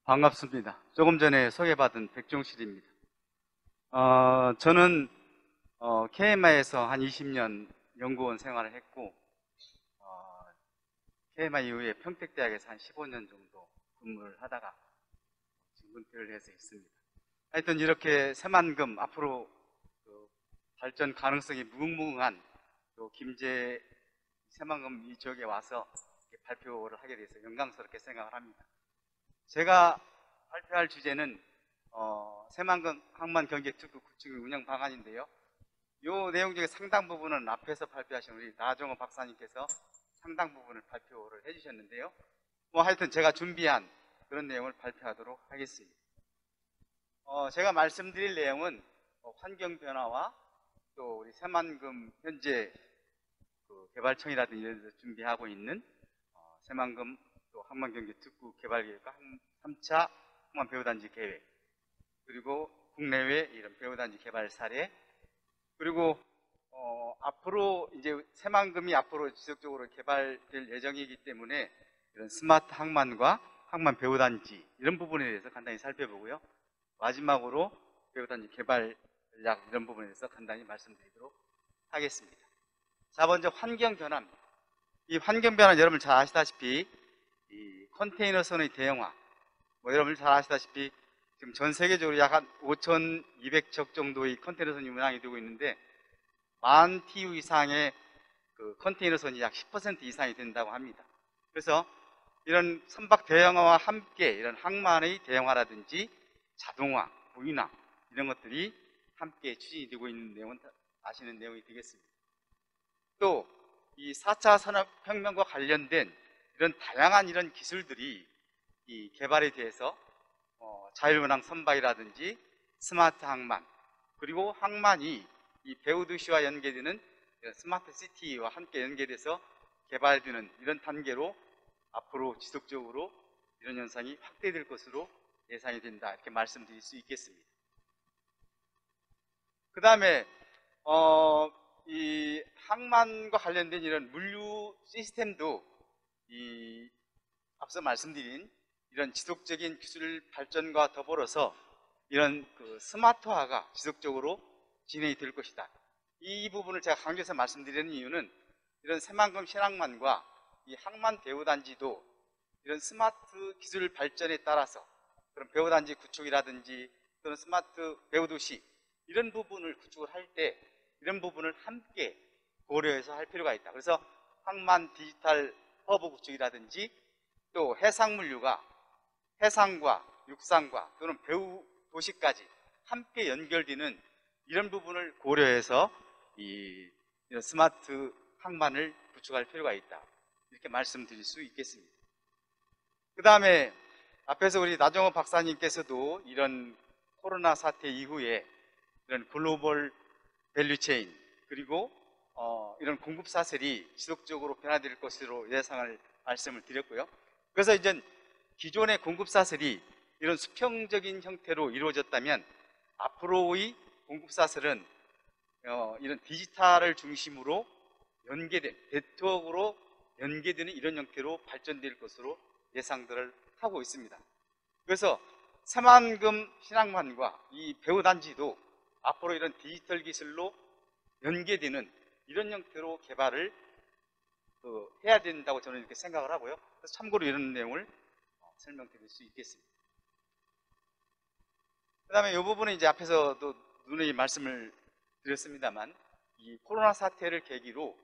반갑습니다. 조금 전에 소개받은 백종실입니다. 저는 KMI에서 한 20년 연구원 생활을 했고, KMI 이후에 평택대학에서 한 15년 정도 근무를 하다가 지금 은퇴를 해서 있습니다. 하여튼 이렇게 새만금 앞으로 그 발전 가능성이 무궁무궁한 또 김제 새만금 이 지역에 와서 이렇게 발표를 하게 돼서 영광스럽게 생각을 합니다. 제가 발표할 주제는 새만금 항만 경계 특구 구축 운영 방안인데요. 이 내용 중에 상당 부분은 앞에서 발표하신 우리 나정호 박사님께서 상당 부분을 발표를 해주셨는데요. 하여튼 제가 준비한 그런 내용을 발표하도록 하겠습니다. 제가 말씀드릴 내용은 환경 변화와 또 우리 새만금 현재 개발청이라든지 이런 데서 준비하고 있는 새만금 또 항만경제 특구 개발계획과 3차 항만 배후단지 계획, 그리고 국내외 이런 배후단지 개발 사례, 그리고 앞으로 이제 새만금이 앞으로 지속적으로 개발될 예정이기 때문에 이런 스마트 항만과 항만 배후단지 이런 부분에 대해서 간단히 살펴보고요. 마지막으로 배후단지 개발 전략 이런 부분에 대해서 간단히 말씀드리도록 하겠습니다. 자, 먼저 환경 변화입니다. 이 환경 변화는 여러분 잘 아시다시피 이 컨테이너선의 대형화, 여러분 잘 아시다시피 지금 전 세계적으로 약 한 5,200척 정도의 컨테이너선이 운항이 되고 있는데 10,000 TU 이상의 그 컨테이너선이 약 10% 이상이 된다고 합니다. 그래서 이런 선박 대형화와 함께 이런 항만의 대형화라든지 자동화, 무인화 이런 것들이 함께 추진이 되고 있는 내용은 아시는 내용이 되겠습니다. 또 이 4차 산업혁명과 관련된 이런 다양한 이런 기술들이 이 개발에 대해서 자율운항 선박이라든지 스마트 항만, 그리고 항만이 이 배후도시와 연계되는 스마트 시티와 함께 연계돼서 개발되는 이런 단계로 앞으로 지속적으로 이런 현상이 확대될 것으로 예상이 된다, 이렇게 말씀드릴 수 있겠습니다. 그 다음에 이 항만과 관련된 이런 물류 시스템도 이 앞서 말씀드린 이런 지속적인 기술 발전과 더불어서 이런 그 스마트화가 지속적으로 진행이 될 것이다. 이 부분을 제가 강조해서 말씀드리는 이유는 이런 새만금 신항만과 이 항만 배후단지도 이런 스마트 기술 발전에 따라서 그런 배후단지 구축이라든지 또는 스마트 배후도시 이런 부분을 구축을 할 때 이런 부분을 함께 고려해서 할 필요가 있다. 그래서 항만 디지털 허브 구축이라든지 또 해상물류가 해상과 육상과 또는 배후 도시까지 함께 연결되는 이런 부분을 고려해서 이런 스마트 항만을 구축할 필요가 있다, 이렇게 말씀드릴 수 있겠습니다. 그 다음에 앞에서 우리 나정호 박사님께서도 이런 코로나 사태 이후에 이런 글로벌 밸류체인 그리고 이런 공급 사슬이 지속적으로 변화될 것으로 예상을 말씀을 드렸고요. 그래서 이제 기존의 공급 사슬이 이런 수평적인 형태로 이루어졌다면 앞으로의 공급 사슬은 이런 디지털을 중심으로 연계된 네트워크로 연계되는 이런 형태로 발전될 것으로 예상들을 하고 있습니다. 그래서 새만금 신항만과 이 배후단지도 앞으로 이런 디지털 기술로 연계되는 이런 형태로 개발을 해야 된다고 저는 이렇게 생각을 하고요. 그래서 참고로 이런 내용을 설명드릴 수 있겠습니다. 그 다음에 이 부분은 이제 앞에서도 누누이 말씀을 드렸습니다만 이 코로나 사태를 계기로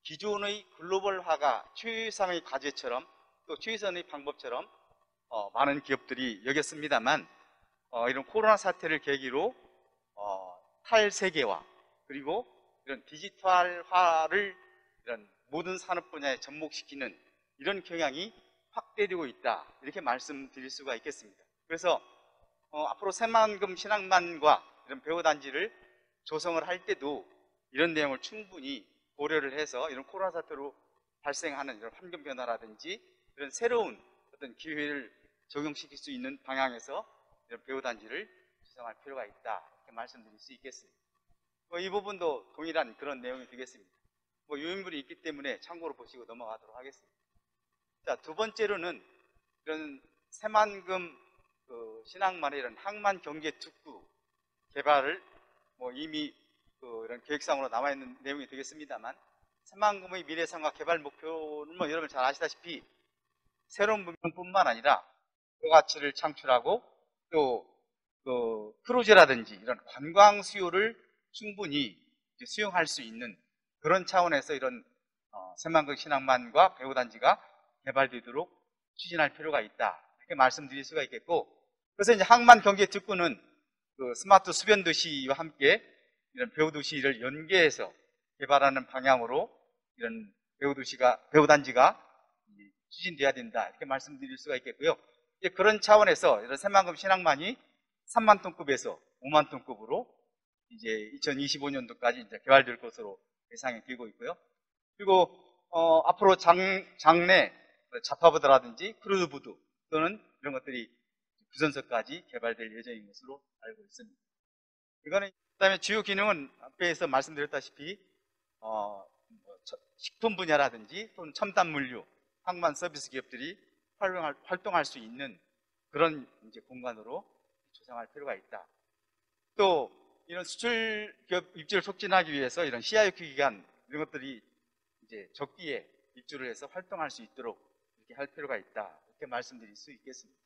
기존의 글로벌화가 최상의 과제처럼 또 최선의 방법처럼 많은 기업들이 여겼습니다만 이런 코로나 사태를 계기로 탈세계화 그리고 이런 디지털화를 이런 모든 산업 분야에 접목시키는 이런 경향이 확대되고 있다, 이렇게 말씀드릴 수가 있겠습니다. 그래서 앞으로 새만금 신항만과 이런 배후단지를 조성을 할 때도 이런 내용을 충분히 고려를 해서 이런 코로나 사태로 발생하는 이런 환경 변화라든지 이런 새로운 어떤 기회를 적용시킬 수 있는 방향에서 이런 배후단지를 조성할 필요가 있다, 이렇게 말씀드릴 수 있겠습니다. 이 부분도 동일한 그런 내용이 되겠습니다. 요인물이 있기 때문에 참고로 보시고 넘어가도록 하겠습니다. 자, 두 번째로는 이런 새만금 신항만의 이런 항만 경계 특구 개발을 뭐 이미 이런 계획상으로 남아 있는 내용이 되겠습니다만, 새만금의 미래상과 개발 목표는 뭐 여러분 잘 아시다시피 새로운 문명뿐만 아니라 부가가치를 창출하고 또 크루즈라든지 이런 관광 수요를 충분히 수용할 수 있는 그런 차원에서 이런 새만금 신항만과 배후단지가 개발되도록 추진할 필요가 있다, 이렇게 말씀드릴 수가 있겠고, 그래서 이제 항만 경계 특구는 스마트 수변 도시와 함께 이런 배후도시를 연계해서 개발하는 방향으로 이런 배후단지가 추진돼야 된다, 이렇게 말씀드릴 수가 있겠고요. 이제 그런 차원에서 이런 새만금 신항만이 3만 톤급에서 5만 톤급으로 이제 2025년도까지 이제 개발될 것으로 예상이 되고 있고요. 그리고 앞으로 장내 자파부드라든지 크루즈부드 또는 이런 것들이 부선서까지 개발될 예정인 것으로 알고 있습니다. 이거는 그다음에 주요 기능은 앞에서 말씀드렸다시피 식품 분야라든지 또는 첨단 물류, 항만 서비스 기업들이 활동할 수 있는 그런 이제 공간으로 조성할 필요가 있다. 또 이런 수출 기업 입주를 촉진하기 위해서 이런 CIQ 기관 이런 것들이 이제 적기에 입주를 해서 활동할 수 있도록 이렇게 할 필요가 있다, 이렇게 말씀드릴 수 있겠습니다.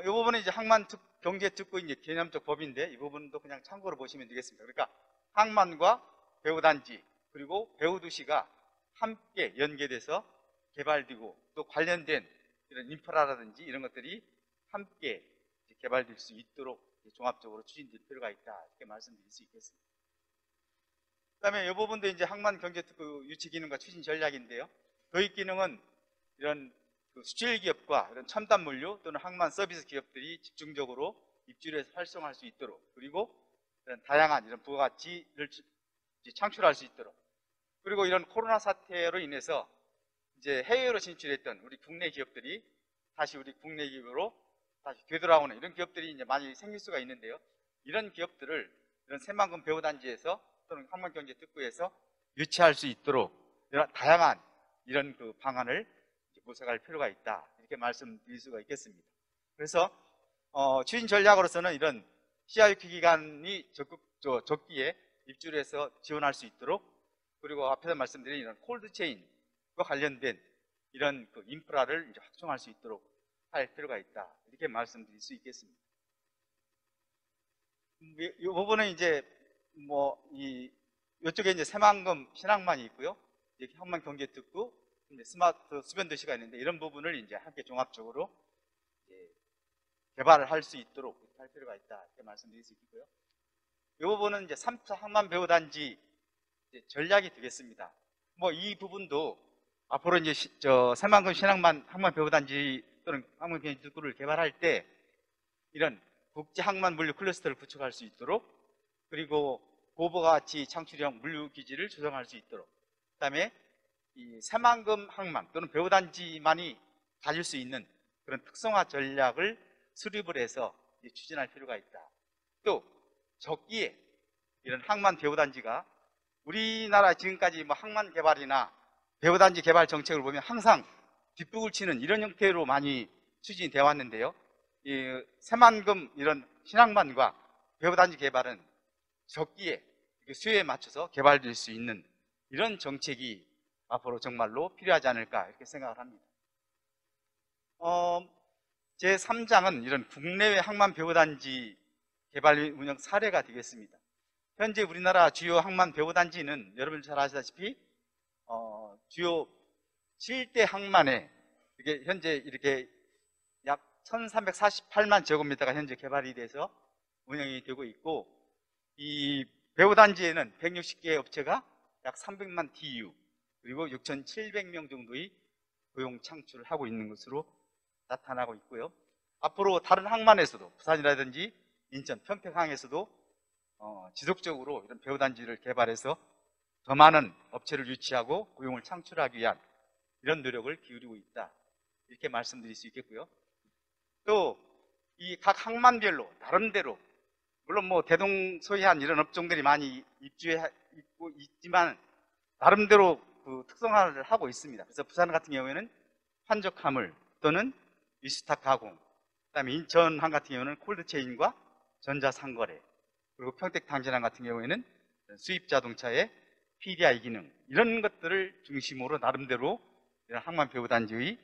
이 부분은 이제 항만 경계 특구 이제 개념적 법인데, 이 부분도 그냥 참고로 보시면 되겠습니다. 그러니까 항만과 배후단지 그리고 배후도시가 함께 연계돼서 개발되고 또 관련된 이런 인프라라든지 이런 것들이 함께 개발될 수 있도록 종합적으로 추진될 필요가 있다, 이렇게 말씀드릴 수 있겠습니다. 그다음에 이 부분도 이제 항만 경제 특구 유치 기능과 추진 전략인데요. 도입 기능은 이런 수출 기업과 이런 첨단 물류 또는 항만 서비스 기업들이 집중적으로 입주를 해서 활성화할 수 있도록, 그리고 이런 다양한 이런 부가가치를 창출할 수 있도록, 그리고 이런 코로나 사태로 인해서 이제 해외로 진출했던 우리 국내 기업들이 다시 우리 국내 기업으로 다시 되돌아오는 이런 기업들이 이제 많이 생길 수가 있는데요. 이런 기업들을 이런 새만금 배후단지에서 또는 항만경제특구에서 유치할 수 있도록 이런 다양한 이런 방안을 모색할 필요가 있다, 이렇게 말씀드릴 수가 있겠습니다. 그래서 추진 전략으로서는 이런 CIQ 기관이 적기에 입주를 해서 지원할 수 있도록, 그리고 앞에서 말씀드린 이런 콜드체인과 관련된 이런 인프라를 이제 확충할 수 있도록 할 필요가 있다, 이렇게 말씀드릴 수 있겠습니다. 이 부분은 이제 이쪽에 이제 새만금 신항만이 있고요. 이렇게 항만경제특구, 스마트 수변도시가 있는데, 이런 부분을 이제 함께 종합적으로 개발을 할 수 있도록 할 필요가 있다, 이렇게 말씀드릴 수 있고요. 이 부분은 이제 3차 항만 배후단지 전략이 되겠습니다. 이 부분도 앞으로 이제 새만금 신항만 항만 배후단지 또는 항만경제특구를 개발할 때 이런 국제 항만 물류 클러스터를 구축할 수 있도록, 그리고 고부가가치 창출형 물류 기지를 조성할 수 있도록, 그다음에 이 새만금 항만 또는 배후단지만이 가질 수 있는 그런 특성화 전략을 수립을 해서 추진할 필요가 있다. 또 적기에 이런 항만 배후단지가 우리나라 지금까지 항만 개발이나 배후단지 개발 정책을 보면 항상 뒷북을 치는 이런 형태로 많이 추진이 되어 왔는데요. 이 새만금 이런 신항만과 배후단지 개발은 적기에 수요에 맞춰서 개발될 수 있는 이런 정책이 앞으로 정말로 필요하지 않을까, 이렇게 생각을 합니다. 제3장은 이런 국내외 항만 배후단지 개발 운영 사례가 되겠습니다. 현재 우리나라 주요 항만 배후단지는 여러분 잘 아시다시피 주요 7대 항만에 현재 이렇게 약 1348만 제곱미터가 현재 개발이 돼서 운영이 되고 있고, 이 배후단지에는 160개 업체가 약 300만 TU 그리고 6,700명 정도의 고용 창출을 하고 있는 것으로 나타나고 있고요. 앞으로 다른 항만에서도 부산이라든지 인천, 평택항에서도 지속적으로 이런 배후단지를 개발해서 더 많은 업체를 유치하고 고용을 창출하기 위한 이런 노력을 기울이고 있다, 이렇게 말씀드릴 수 있겠고요. 또 이 각 항만별로 나름대로 물론 대동소이한 이런 업종들이 많이 입주해 있고 있지만 나름대로 특성화를 하고 있습니다. 그래서 부산 같은 경우에는 환적 화물 또는 위스탁 가공, 그다음에 인천항 같은 경우는 콜드체인과 전자상거래, 그리고 평택 당진항 같은 경우에는 수입 자동차의 PDI 기능, 이런 것들을 중심으로 나름대로 이런 항만 배후 단지의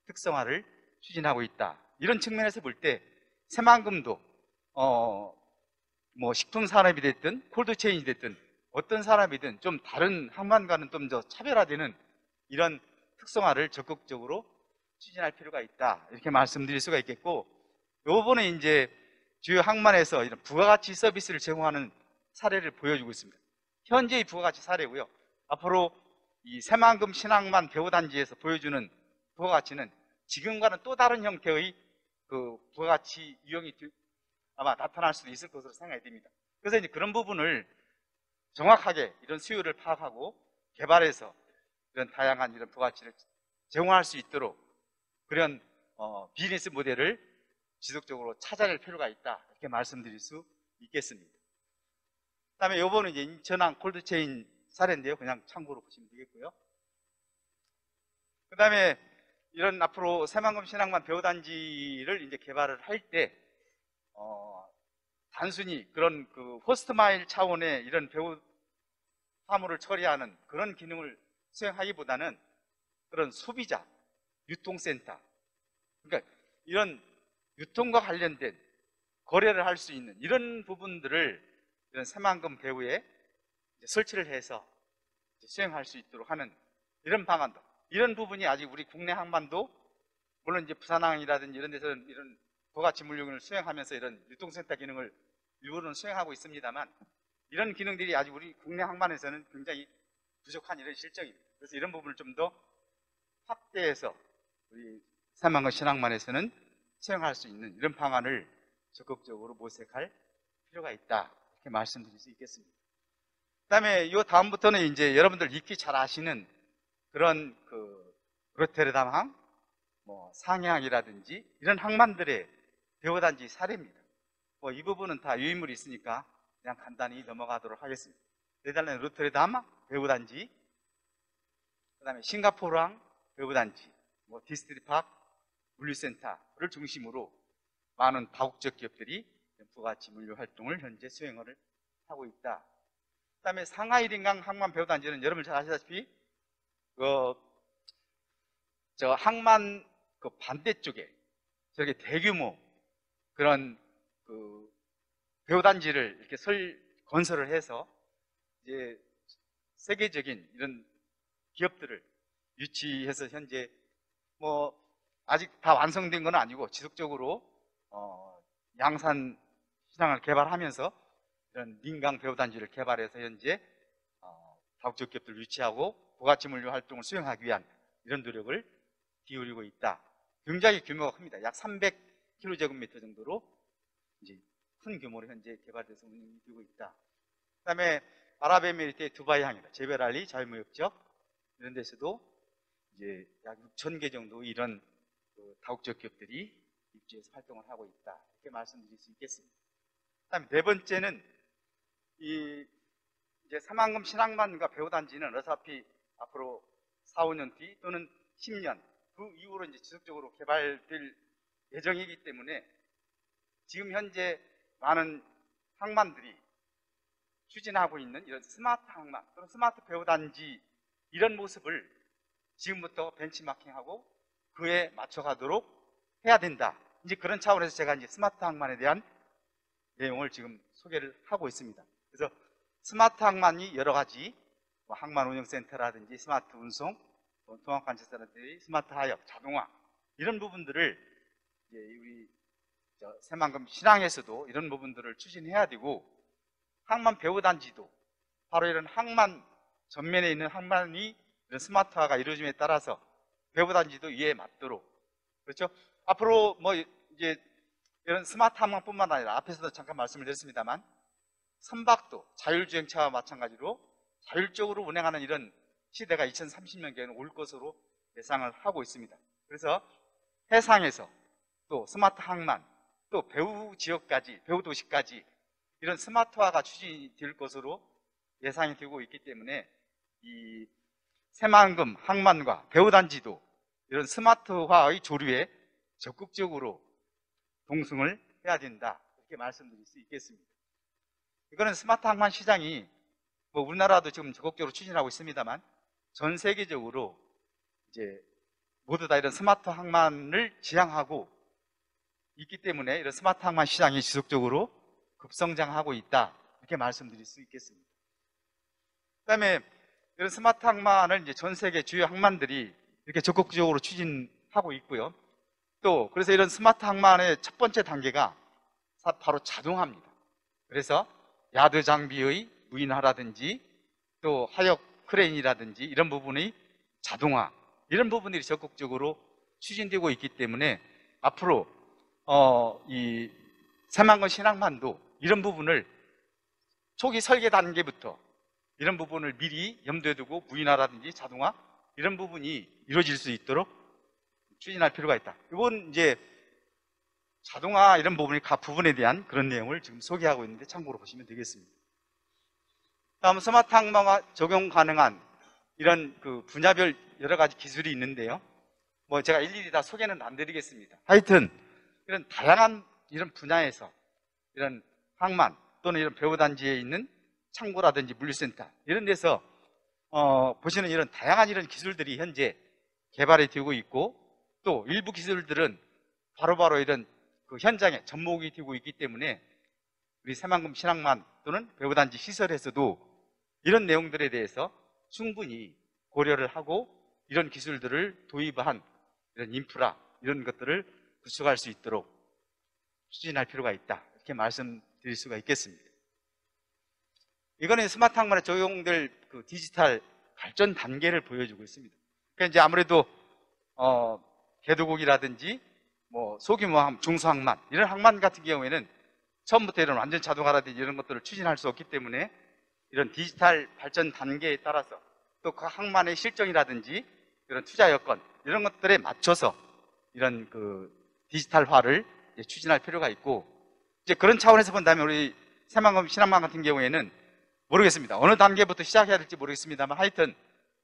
특성화를 추진하고 있다. 이런 측면에서 볼 때 새만금도 뭐 식품 산업이 됐든 콜드체인이 됐든 어떤 산업이든 좀 다른 항만과는 좀 더 차별화되는 이런 특성화를 적극적으로 추진할 필요가 있다. 이렇게 말씀드릴 수가 있겠고, 요번에 이제 주요 항만에서 이런 부가가치 서비스를 제공하는 사례를 보여주고 있습니다. 현재의 부가가치 사례고요. 앞으로 이 새만금 신항만 배후단지에서 보여주는 부가가치는 지금과는 또 다른 형태의 그 부가가치 유형이 아마 나타날 수도 있을 것으로 생각이 됩니다. 그래서 이제 그런 부분을 정확하게 이런 수요를 파악하고 개발해서 이런 다양한 이런 부가가치를 제공할 수 있도록 그런 비즈니스 모델을 지속적으로 찾아낼 필요가 있다. 이렇게 말씀드릴 수 있겠습니다. 그 다음에 요번은 이제 인천항 콜드체인 사례인데요. 그냥 참고로 보시면 되겠고요. 그 다음에 이런 앞으로 새만금 신항만 배후단지를 이제 개발을 할 때, 단순히 그런 그 호스트 마일 차원의 이런 배후 화물을 처리하는 그런 기능을 수행하기보다는 그런 소비자, 유통센터, 그러니까 이런 유통과 관련된 거래를 할 수 있는 이런 부분들을 이런 새만금 배후에 설치를 해서 수행할 수 있도록 하는 이런 방안도, 이런 부분이 아직 우리 국내 항만도 물론 이제 부산항이라든지 이런 데서는 이런 부가가치 물류을 수행하면서 이런 유통센터 기능을 일부는 수행하고 있습니다만, 이런 기능들이 아직 우리 국내 항만에서는 굉장히 부족한 이런 실정입니다. 그래서 이런 부분을 좀 더 확대해서 우리 새만금 신항만에서는 수행할 수 있는 이런 방안을 적극적으로 모색할 필요가 있다. 이렇게 말씀드릴 수 있겠습니다. 그 다음에 이 다음부터는 이제 여러분들 익히 잘 아시는 그런 그 로테르담항, 뭐 상해항이라든지 이런 항만들의 배후단지 사례입니다. 뭐 이 부분은 다 유인물이 있으니까 그냥 간단히 넘어가도록 하겠습니다. 네덜란드 로테르담 배후단지, 그 다음에 싱가포르항 배후단지, 뭐 디스트리팍 물류센터를 중심으로 많은 다국적 기업들이 부가가치 물류 활동을 현재 수행을 하고 있다. 그 다음에 상하이 링강 항만 배후단지는 여러분 잘 아시다시피 저 항만 그 반대쪽에 저렇게 대규모 그런 그 배후단지를 이렇게 건설을 해서 이제 세계적인 이런 기업들을 유치해서 현재 뭐 아직 다 완성된 건 아니고 지속적으로 양산 시장을 개발하면서 이런 민강 배후단지를 개발해서 현재 다국적 기업들을 유치하고 부가가치 물류 활동을 수행하기 위한 이런 노력을 기울이고 있다. 굉장히 규모가 큽니다. 약 300km 정도로 이제 큰 규모로 현재 개발돼서 운영이 되고 있다. 그 다음에 아랍에미리트의 두바이항이다. 제베랄리 자유무역지역 이런 데서도 이제 약 6,000개 정도 이런 그 다국적 기업들이 입주해서 활동을 하고 있다. 이렇게 말씀드릴 수 있겠습니다. 그 다음에 네 번째는 이제 새만금 신항만과 배후단지는 어차피 앞으로 4, 5년 뒤 또는 10년 그 이후로 이제 지속적으로 개발될 예정이기 때문에 지금 현재 많은 항만들이 추진하고 있는 이런 스마트 항만 또는 스마트 배후단지 이런 모습을 지금부터 벤치마킹하고 그에 맞춰가도록 해야 된다. 이제 그런 차원에서 제가 이제 스마트 항만에 대한 내용을 지금 소개를 하고 있습니다. 그래서 스마트 항만이 여러 가지 뭐 항만 운영센터라든지 스마트 운송, 통합관제센터라든지 스마트 하역, 자동화 이런 부분들을 이제 우리 새만금 신항에서도 이런 부분들을 추진해야 되고, 항만 배후단지도 바로 이런 항만 전면에 있는 항만이 이런 스마트화가 이루어짐에 따라서 배후단지도 이에 맞도록, 그렇죠? 앞으로 뭐 이제 이런 스마트 항만뿐만 아니라 앞에서도 잠깐 말씀을 드렸습니다만 선박도 자율주행차와 마찬가지로 자율적으로 운행하는 이런 시대가 2030년경에는 올 것으로 예상을 하고 있습니다. 그래서 해상에서 또 스마트 항만, 또 배후 지역까지, 배후 도시까지 이런 스마트화가 추진될 것으로 예상이 되고 있기 때문에 이 새만금 항만과 배후단지도 이런 스마트화의 조류에 적극적으로 동승을 해야 된다, 이렇게 말씀드릴 수 있겠습니다. 이거는 스마트 항만 시장이 뭐 우리나라도 지금 적극적으로 추진하고 있습니다만 전 세계적으로 이제 모두 다 이런 스마트 항만을 지향하고 있기 때문에 이런 스마트 항만 시장이 지속적으로 급성장하고 있다, 이렇게 말씀드릴 수 있겠습니다. 그다음에 이런 스마트 항만을 이제 전 세계 주요 항만들이 이렇게 적극적으로 추진하고 있고요. 또 그래서 이런 스마트 항만의 첫 번째 단계가 바로 자동화입니다. 그래서 야드 장비의 무인화라든지 또 하역 크레인이라든지 이런 부분의 자동화, 이런 부분들이 적극적으로 추진되고 있기 때문에 앞으로 이 새만금 신항만도 이런 부분을 초기 설계 단계부터 이런 부분을 미리 염두에 두고 무인화라든지 자동화 이런 부분이 이루어질 수 있도록 추진할 필요가 있다. 이건 이제 자동화 이런 각 부분에 대한 그런 내용을 지금 소개하고 있는데 참고로 보시면 되겠습니다. 다음 스마트 항만화 적용 가능한 이런 그 분야별 여러 가지 기술이 있는데요. 뭐 제가 일일이 다 소개는 안 드리겠습니다. 하여튼 이런 다양한 이런 분야에서 이런 항만 또는 이런 배후단지에 있는 창고라든지 물류센터 이런 데서 보시는 이런 다양한 이런 기술들이 현재 개발이 되고 있고, 또 일부 기술들은 바로바로 이런 그 현장에 접목이 되고 있기 때문에 우리 새만금 신항만 또는 배후단지 시설에서도 이런 내용들에 대해서 충분히 고려를 하고 이런 기술들을 도입한 이런 인프라 이런 것들을 구축할 수 있도록 추진할 필요가 있다, 이렇게 말씀드릴 수가 있겠습니다. 이거는 스마트 항만에 적용될 그 디지털 발전 단계를 보여주고 있습니다. 그러니까 이제 아무래도 궤도국이라든지 뭐 소규모 중소항만 이런 항만 같은 경우에는 처음부터 이런 완전 자동화라든지 이런 것들을 추진할 수 없기 때문에 이런 디지털 발전 단계에 따라서 또 그 항만의 실정이라든지 이런 투자 여건 이런 것들에 맞춰서 이런 그 디지털화를 추진할 필요가 있고, 이제 그런 차원에서 본다면 우리 새만금 신항만 같은 경우에는 모르겠습니다. 어느 단계부터 시작해야 될지 모르겠습니다만 하여튼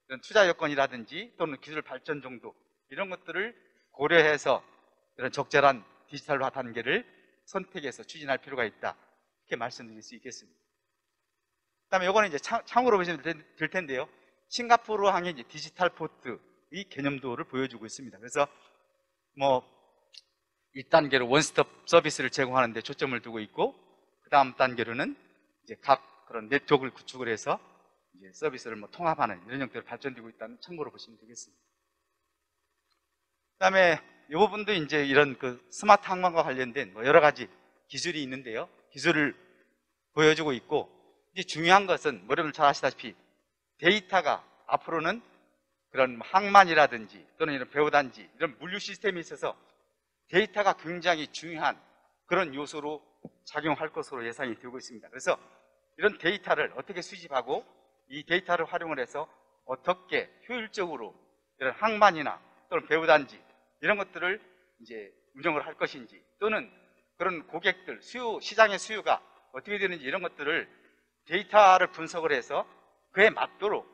이런 투자 여건이라든지 또는 기술 발전 정도 이런 것들을 고려해서 이런 적절한 디지털화 단계를 선택해서 추진할 필요가 있다, 이렇게 말씀드릴 수 있겠습니다. 그다음에 이거는 이제 참고로 보시면 될 텐데요. 싱가포르항의 이제 디지털 포트의 개념도를 보여주고 있습니다. 그래서 뭐 1단계로 원스톱 서비스를 제공하는 데 초점을 두고 있고, 그 다음 단계로는 이제 각 그런 네트워크를 구축을 해서 이제 서비스를 뭐 통합하는 이런 형태로 발전되고 있다는 참고로 보시면 되겠습니다. 그 다음에 이 부분도 이제 이런 그 스마트 항만과 관련된 뭐 여러 가지 기술이 있는데요. 기술을 보여주고 있고, 이제 중요한 것은 여러분 잘 아시다시피 데이터가 앞으로는 그런 항만이라든지 또는 이런 배후단지 이런 물류 시스템에 있어서 데이터가 굉장히 중요한 그런 요소로 작용할 것으로 예상이 되고 있습니다. 그래서 이런 데이터를 어떻게 수집하고 이 데이터를 활용을 해서 어떻게 효율적으로 이런 항만이나 또는 배후단지 이런 것들을 이제 운영을 할 것인지, 또는 그런 고객들 시장의 수요가 어떻게 되는지 이런 것들을 데이터를 분석을 해서 그에 맞도록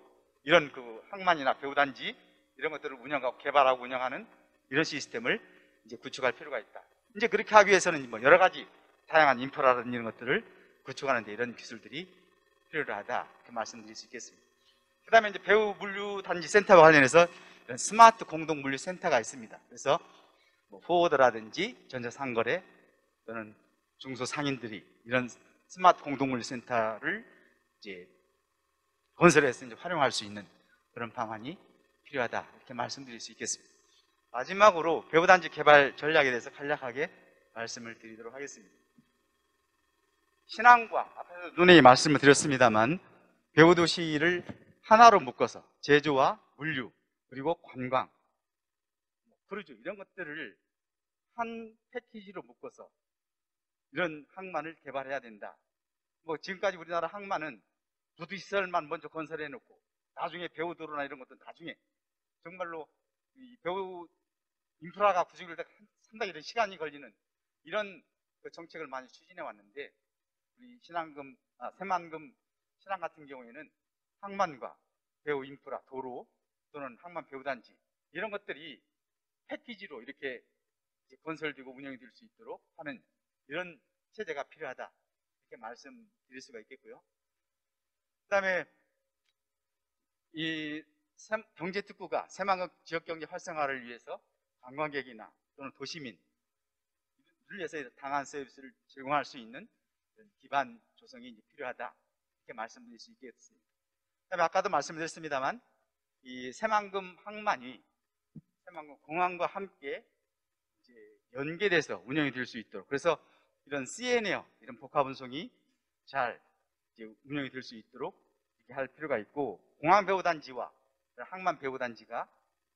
이런 그 항만이나 배후단지 이런 것들을 운영하고 개발하고 운영하는 이런 시스템을 이제 구축할 필요가 있다. 이제 그렇게 하기 위해서는 뭐 여러 가지 다양한 인프라라든지 이런 것들을 구축하는데 이런 기술들이 필요하다, 이렇게 말씀드릴 수 있겠습니다. 그 다음에 이제 배후 물류 단지 센터와 관련해서 이런 스마트 공동 물류 센터가 있습니다. 그래서 뭐 포워드라든지 전자상거래 또는 중소상인들이 이런 스마트 공동 물류 센터를 이제 건설해서 이제 활용할 수 있는 그런 방안이 필요하다, 이렇게 말씀드릴 수 있겠습니다. 마지막으로 배후단지 개발 전략에 대해서 간략하게 말씀을 드리도록 하겠습니다. 신항과 앞에서 눈에 말씀을 드렸습니다만 배후도시를 하나로 묶어서 제조와 물류 그리고 관광, 크루즈 이런 것들을 한 패키지로 묶어서 이런 항만을 개발해야 된다. 뭐 지금까지 우리나라 항만은 부두시설만 먼저 건설해 놓고 나중에 배후도로나 이런 것도 나중에 정말로 이 배후 인프라가 구축될 때 상당히 이런 시간이 걸리는 이런 그 정책을 많이 추진해 왔는데, 우리 새만금 신항 같은 경우에는 항만과 배후 인프라, 도로 또는 항만 배후단지 이런 것들이 패키지로 이렇게 건설되고 운영이 될 수 있도록 하는 이런 체제가 필요하다, 이렇게 말씀드릴 수가 있겠고요. 그다음에 이 경제특구가 새만금 지역경제 활성화를 위해서 관광객이나 또는 도시민을 위해서 다양한 서비스를 제공할 수 있는 기반 조성이 이제 필요하다, 이렇게 말씀드릴 수 있겠습니다. 그다음에 아까도 말씀드렸습니다만 이 새만금 항만이 새만금 공항과 함께 이제 연계돼서 운영이 될 수 있도록, 그래서 이런 CN에어 이런 복합운송이 잘 이제 운영이 될 수 있도록 이렇게 할 필요가 있고, 공항 배후단지와 항만 배후단지가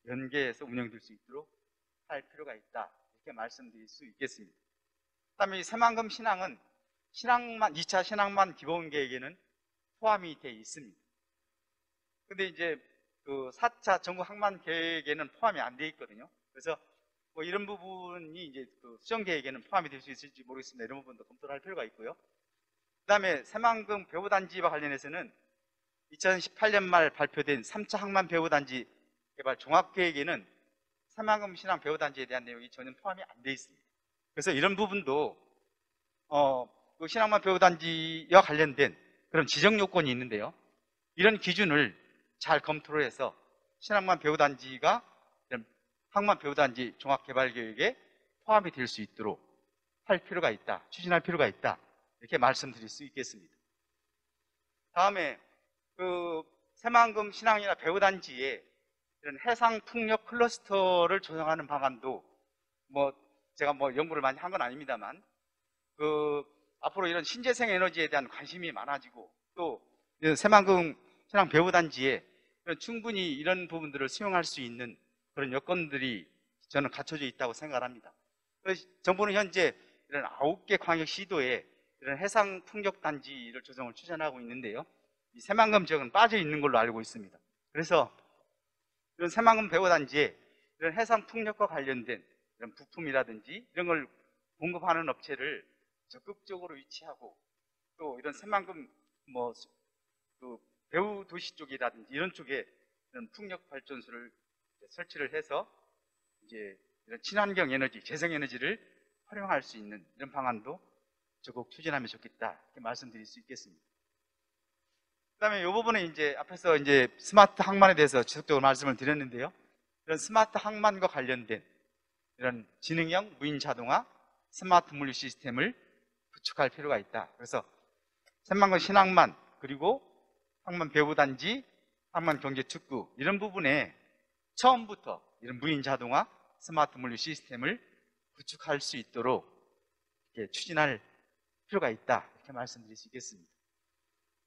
연계해서 운영될 수 있도록 할 필요가 있다, 이렇게 말씀드릴 수 있겠습니다. 그다음에 이 새만금 신항은 2차 신항만 기본 계획에는 포함이 되어 있습니다. 근데 이제 그 4차 전국 항만 계획에는 포함이 안 되어 있거든요. 그래서 뭐 이런 부분이 이제 그 수정 계획에는 포함이 될 수 있을지 모르겠습니다. 이런 부분도 검토를 할 필요가 있고요. 그다음에 새만금 배후단지와 관련해서는 2018년 말 발표된 3차 항만 배후단지 개발 종합계획에는 새만금 신항 배후단지에 대한 내용이 전혀 포함이 안 되어 있습니다. 그래서 이런 부분도 그 신항만 배후단지와 관련된 그런 지정 요건이 있는데요. 이런 기준을 잘 검토를 해서 신항만 배후단지가 이런 항만 배후단지 종합개발계획에 포함이 될 수 있도록 할 필요가 있다, 추진할 필요가 있다, 이렇게 말씀드릴 수 있겠습니다. 다음에 그 새만금 신항이나 배후단지에 이런 해상풍력 클러스터를 조성하는 방안도 뭐 제가 뭐 연구를 많이 한 건 아닙니다만 그 앞으로 이런 신재생 에너지에 대한 관심이 많아지고 또 이런 새만금 신항 배후단지에 충분히 이런 부분들을 수용할 수 있는 그런 여건들이 저는 갖춰져 있다고 생각합니다. 그래서 정부는 현재 이런 9개 광역시도에 이런 해상풍력단지를 조성을 추진하고 있는데요. 이 새만금 지역은 빠져 있는 걸로 알고 있습니다. 그래서 이런 새만금 배후단지에 이런 해상풍력과 관련된 이런 부품이라든지 이런 걸 공급하는 업체를 적극적으로 유치하고 또 이런 새만금 그 배후 도시 쪽이라든지 이런 쪽에 이런 풍력 발전소를 설치를 해서 이제 이런 친환경 에너지, 재생 에너지를 활용할 수 있는 이런 방안도 적극 추진하면 좋겠다, 이렇게 말씀드릴 수 있겠습니다. 그다음에 이 부분은 이제 앞에서 이제 스마트 항만에 대해서 지속적으로 말씀을 드렸는데요. 이런 스마트 항만과 관련된 이런 지능형 무인 자동화 스마트 물류 시스템을 구축할 필요가 있다. 그래서 새만금 신항만 그리고 항만 배후단지, 항만 경제특구 이런 부분에 처음부터 이런 무인 자동화 스마트 물류 시스템을 구축할 수 있도록 이렇게 추진할 필요가 있다, 이렇게 말씀드릴 수 있겠습니다.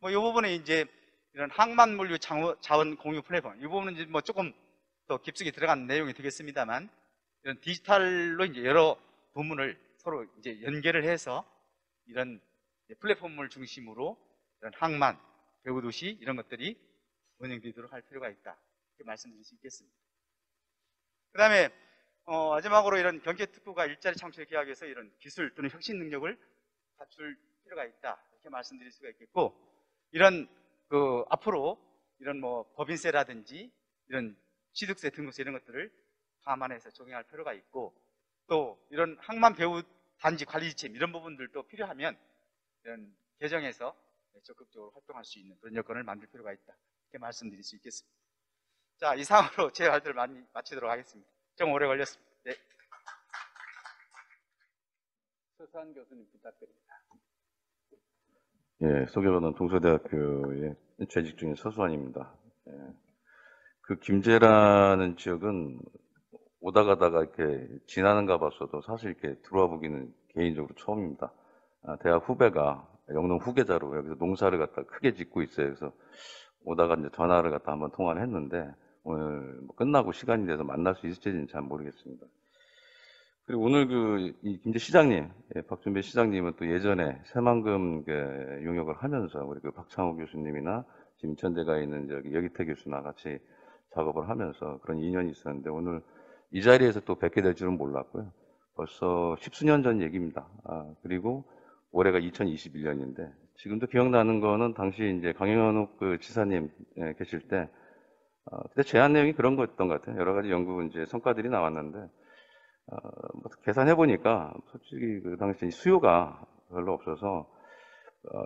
뭐 이 부분에 이제 이런 항만 물류 자원 공유 플랫폼, 이 부분은 이제 뭐 조금 더 깊숙이 들어간 내용이 되겠습니다만 이런 디지털로 이제 여러 부문을 서로 이제 연계를 해서 이런 플랫폼을 중심으로 이런 항만, 배후도시 이런 것들이 운영되도록 할 필요가 있다, 이렇게 말씀드릴 수 있겠습니다. 그 다음에 마지막으로 이런 경제특구가 일자리 창출에 기하기 위해서 이런 기술 또는 혁신 능력을 갖출 필요가 있다, 이렇게 말씀드릴 수가 있겠고, 이런 그 앞으로 이런 뭐 법인세라든지 이런 취득세, 등록세 이런 것들을 감안해서 적용할 필요가 있고, 또 이런 항만 배후단지 관리 지침 이런 부분들도 필요하면 이런 개정해서 적극적으로 활동할 수 있는 그런 여건을 만들 필요가 있다, 이렇게 말씀드릴 수 있겠습니다. 자, 이상으로 제 말들을 마치도록 하겠습니다. 좀 오래 걸렸습니다. 네. 서수환 교수님 부탁드립니다. 예, 소개받은 동서대학교에 재직 중인 서수환입니다. 예, 그 김제라는 지역은 오다 가다가 이렇게 지나는가 봤어도 사실 이렇게 들어와 보기는 개인적으로 처음입니다. 대학 후배가 영농 후계자로 여기서 농사를 갖다 크게 짓고 있어요. 그래서 오다가 이제 전화를 갖다 한번 통화를 했는데 오늘 뭐 끝나고 시간이 돼서 만날 수 있을지는 잘 모르겠습니다. 그리고 오늘 이 김제 시장님, 박준배 시장님은 또 예전에 새만금 용역을 하면서 우리 그 박창호 교수님이나 지금 인천대가 있는 저기 여기태 교수나 같이 작업을 하면서 그런 인연이 있었는데 오늘 이 자리에서 또 뵙게 될 줄은 몰랐고요. 벌써 십수년 전 얘기입니다. 그리고 올해가 2021년인데 지금도 기억나는 거는 당시 이제 강영환 그 지사님 계실 때 그때 제안 내용이 그런 거였던 것 같아요. 여러 가지 연구 이제 성과들이 나왔는데 뭐 계산해 보니까 솔직히 그 당시 수요가 별로 없어서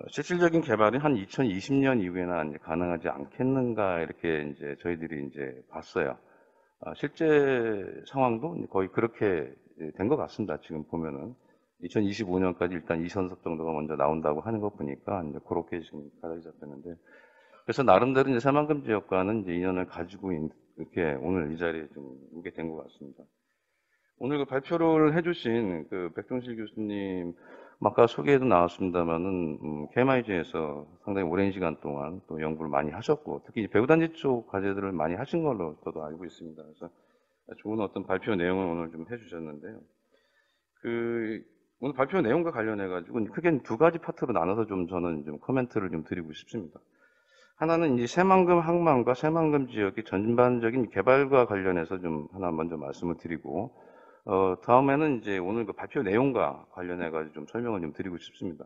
실질적인 개발이 한 2020년 이후에나 이제 가능하지 않겠는가 이렇게 이제 저희들이 이제 봤어요. 실제 상황도 거의 그렇게 된 것 같습니다. 지금 보면은 2025년까지 일단 2선석 정도가 먼저 나온다고 하는 거 보니까 이제 그렇게 지금 가닥이 잡혔는데, 그래서 나름대로 이제 새만금 지역과는 이제 인연을 가지고 이렇게 오늘 이 자리에 좀 오게 된 것 같습니다. 오늘 그 발표를 해주신 그 백종실 교수님, 아까 소개에도 나왔습니다만은 KMIG에서 상당히 오랜 시간 동안 또 연구를 많이 하셨고, 특히 배우단지 쪽 과제들을 많이 하신 걸로 저도 알고 있습니다. 그래서 좋은 어떤 발표 내용을 오늘 좀 해주셨는데요. 그 오늘 발표 내용과 관련해 가지고 크게 두 가지 파트로 나눠서 좀 저는 좀 코멘트를 좀 드리고 싶습니다. 하나는 이제 새만금 항만과 새만금 지역의 전반적인 개발과 관련해서 좀 하나 먼저 말씀을 드리고, 다음에는 이제 오늘 그 발표 내용과 관련해가지고 좀 설명을 좀 드리고 싶습니다.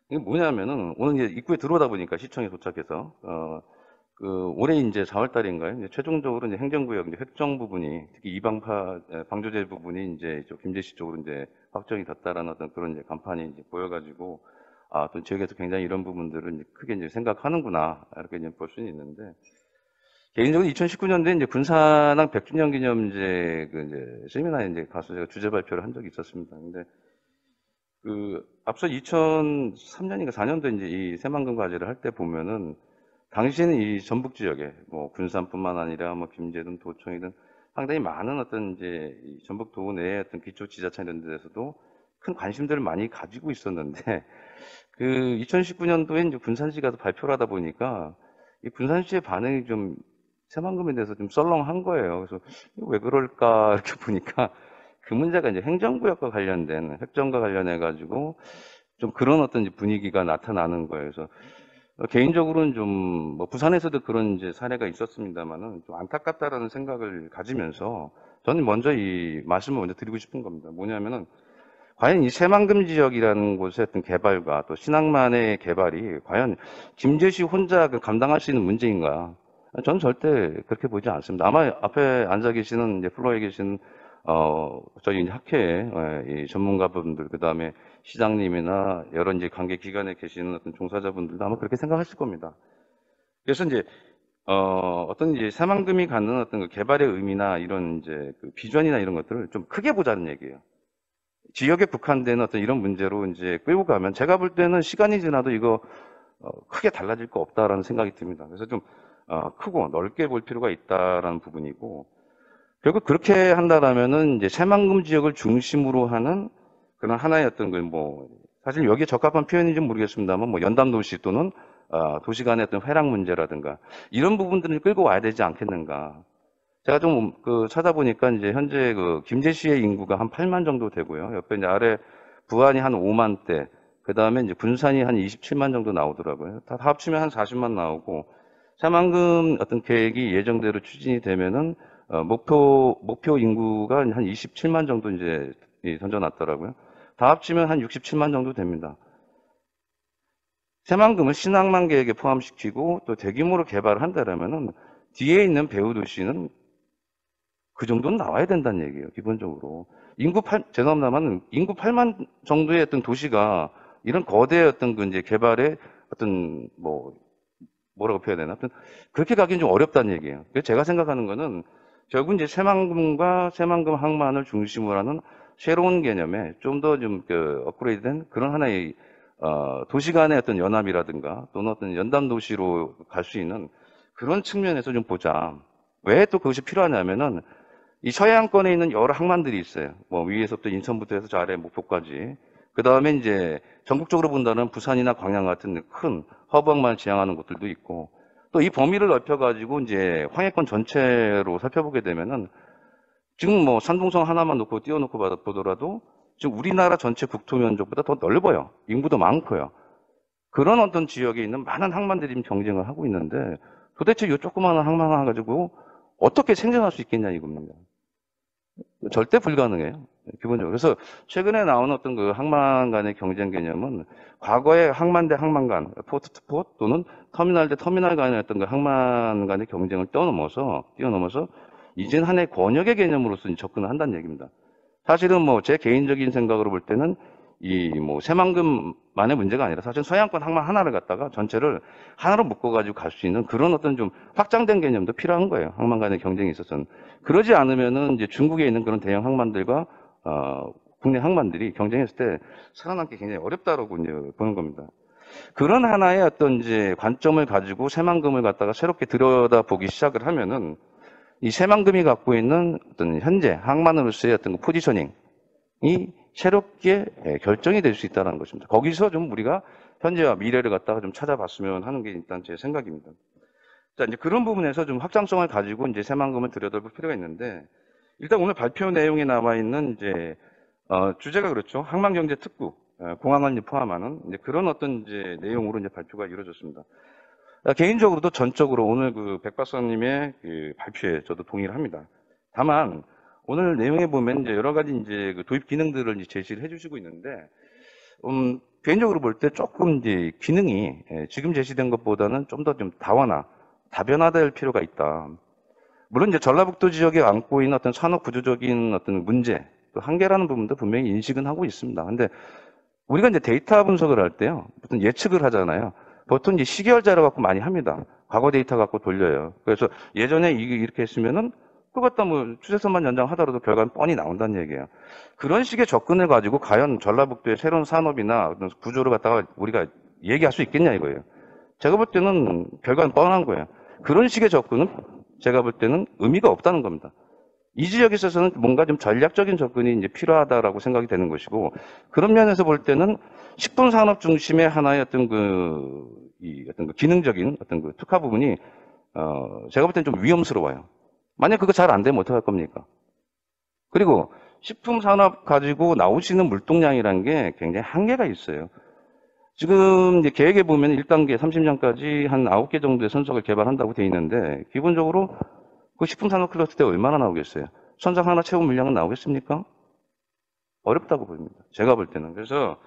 이게 뭐냐면은, 오늘 이제 입구에 들어오다 보니까 시청에 도착해서, 올해 이제 4월 달인가요? 이제 최종적으로 이제 행정구역 이제 획정 부분이, 특히 방조제 부분이 이제 김제시 쪽으로 이제 확정이 됐다라는 어떤 그런 이제 간판이 이제 보여가지고, 또 지역에서 굉장히 이런 부분들을 이제 크게 이제 생각하는구나, 이렇게 이제 볼 수는 있는데, 개인적으로 2019년도에 이제 군산항 100주년 기념 이제 세미나에 이제 가서 제가 주제 발표를 한 적이 있었습니다. 근데 앞서 2003년인가 4년도 이제 이 새만금 과제를 할 때 보면은 당시에는 이 전북 지역에 뭐 군산뿐만 아니라 뭐 김제든 도청이든 상당히 많은 어떤 이제 이 전북도 내의 어떤 기초 지자체 이런 데서도 큰 관심들을 많이 가지고 있었는데 2019년도에 이제 군산시 가서 발표를 하다 보니까 이 군산시의 반응이 좀 새만금에 대해서 좀 썰렁한 거예요. 그래서 이거 왜 그럴까 이렇게 보니까 그 문제가 이제 행정구역과 관련된 획정과 관련해 가지고 좀 그런 어떤 이제 분위기가 나타나는 거예요. 그래서 개인적으로는 좀 뭐 부산에서도 그런 이제 사례가 있었습니다만은 좀 안타깝다라는 생각을 가지면서 저는 먼저 이 말씀을 먼저 드리고 싶은 겁니다. 뭐냐면은 과연 이 새만금 지역이라는 곳의 어떤 개발과 또 신항만의 개발이 과연 김제시 혼자 감당할 수 있는 문제인가? 저는 절대 그렇게 보지 않습니다. 아마 앞에 앉아 계시는 이제 플로어에 계신 저희 이제 학회의 이 전문가분들, 그 다음에 시장님이나 여러 이제 관계 기관에 계시는 어떤 종사자분들도 아마 그렇게 생각하실 겁니다. 그래서 이제 어떤 이제 새만금이 갖는 어떤 그 개발의 의미나 이런 이제 그 비전이나 이런 것들을 좀 크게 보자는 얘기예요. 지역에 국한되는 어떤 이런 문제로 이제 끌고 가면 제가 볼 때는 시간이 지나도 이거 크게 달라질 거 없다라는 생각이 듭니다. 그래서 좀 크고 넓게 볼 필요가 있다라는 부분이고, 결국 그렇게 한다라면은 이제 새만금 지역을 중심으로 하는 그런 하나의 어떤 사실 여기에 적합한 표현인지 모르겠습니다만 뭐 연담 도시 또는 도시 간의 어떤 회랑 문제라든가 이런 부분들을 끌고 와야 되지 않겠는가. 제가 좀 찾아보니까 이제 현재 김제시의 인구가 한 8만 정도 되고요. 옆에 이제 아래 부안이 한 5만대, 그 다음에 이제 군산이 한 27만 정도 나오더라고요. 다 합치면 한 40만 나오고, 새만금 어떤 계획이 예정대로 추진이 되면은 목표 인구가 한 27만 정도 이제 던져놨더라고요. 다 합치면 한 67만 정도 됩니다. 새만금을 신항만 계획에 포함시키고 또 대규모로 개발을 한다면은 뒤에 있는 배후 도시는 그 정도는 나와야 된다는 얘기예요, 기본적으로. 죄송합니다만, 인구 8만 정도의 어떤 도시가 이런 거대 어떤 이제 개발의 어떤 뭐라고 표현해야 되나? 하여튼 그렇게 가기는 좀 어렵다는 얘기예요. 그래서 제가 생각하는 거는 결국 이제 새만금과 새만금 항만을 중심으로 하는 새로운 개념에 좀 더 업그레이드된 그런 하나의 도시 간의 어떤 연합이라든가 또는 어떤 연담 도시로 갈 수 있는 그런 측면에서 좀 보자. 왜 또 그것이 필요하냐면은 이 서해안권에 있는 여러 항만들이 있어요. 뭐 위에서부터 인천부터 해서 저 아래 목포까지. 그 다음에 이제 전국적으로 본다면 부산이나 광양 같은 큰 허브항만을 지향하는 곳들도 있고, 또 이 범위를 넓혀가지고 이제 황해권 전체로 살펴보게 되면은 지금 뭐 산둥성 하나만 놓고 띄워놓고 보더라도 지금 우리나라 전체 국토 면적보다 더 넓어요. 인구도 많고요. 그런 어떤 지역에 있는 많은 항만들이 경쟁을 하고 있는데 도대체 이 조그마한 항만 하나 가지고 어떻게 생존할 수 있겠냐 이겁니다. 절대 불가능해요, 기본적으로. 그래서 최근에 나온 어떤 그 항만 간의 경쟁 개념은 과거에 항만 대 항만 간, 포트 투 포트 또는 터미널 대 터미널 간의 어떤 그 항만 간의 경쟁을 뛰어넘어서 이제는 하나의 권역의 개념으로서 접근을 한다는 얘기입니다. 사실은 뭐 제 개인적인 생각으로 볼 때는 이 뭐 새만금만의 문제가 아니라 사실 서양권 항만 하나를 갖다가 전체를 하나로 묶어가지고 갈 수 있는 그런 어떤 좀 확장된 개념도 필요한 거예요. 항만 간의 경쟁에 있어서는. 그러지 않으면은 이제 중국에 있는 그런 대형 항만들과 국내 항만들이 경쟁했을 때 살아남기 굉장히 어렵다라고 이제 보는 겁니다. 그런 하나의 어떤 이제 관점을 가지고 새만금을 갖다가 새롭게 들여다보기 시작을 하면은 이 새만금이 갖고 있는 어떤 현재 항만으로서의 어떤 그 포지셔닝이 새롭게 결정이 될 수 있다는 것입니다. 거기서 좀 우리가 현재와 미래를 갖다가 좀 찾아봤으면 하는 게 일단 제 생각입니다. 자, 이제 그런 부분에서 좀 확장성을 가지고 이제 새만금을 들여다볼 필요가 있는데, 일단 오늘 발표 내용에 남아 있는 이제 주제가 그렇죠. 항만경제특구, 공항을 포함하는 이제 그런 어떤 이제 내용으로 이제 발표가 이루어졌습니다. 개인적으로도 전적으로 오늘 그 백 박사님의 그 발표에 저도 동의를 합니다. 다만 오늘 내용에 보면 이제 여러 가지 이제 그 도입 기능들을 이제 제시를 해주시고 있는데, 개인적으로 볼 때 조금 이제 기능이 지금 제시된 것보다는 좀 더 좀 다변화될 필요가 있다. 물론 이제 전라북도 지역에 안고 있는 어떤 산업 구조적인 어떤 문제, 또 한계라는 부분도 분명히 인식은 하고 있습니다. 근데 우리가 이제 데이터 분석을 할 때요, 보통 예측을 하잖아요. 보통 이제 시계열 자료 갖고 많이 합니다. 과거 데이터 갖고 돌려요. 그래서 예전에 이렇게 했으면은 그 갖다 뭐 추세선만 연장하더라도 결과는 뻔히 나온다는 얘기예요. 그런 식의 접근을 가지고 과연 전라북도의 새로운 산업이나 어떤 구조를 갖다가 우리가 얘기할 수 있겠냐 이거예요. 제가 볼 때는 결과는 뻔한 거예요. 그런 식의 접근은 제가 볼 때는 의미가 없다는 겁니다. 이 지역에 있어서는 뭔가 좀 전략적인 접근이 이제 필요하다라고 생각이 되는 것이고, 그런 면에서 볼 때는 식품 산업 중심의 하나의 어떤 어떤 그 기능적인 어떤 그 특화 부분이 제가 볼 때는 좀 위험스러워요. 만약 그거 잘 안 되면 어떡할 겁니까? 그리고 식품 산업 가지고 나오시는 물동량이라는 게 굉장히 한계가 있어요. 지금 이제 계획에 보면 1단계 30년까지 한 9개 정도의 선적을 개발한다고 돼 있는데, 기본적으로 그 식품 산업 클러스터 때 얼마나 나오겠어요? 선적 하나 채운 물량은 나오겠습니까? 어렵다고 보입니다. 제가 볼 때는. 그래서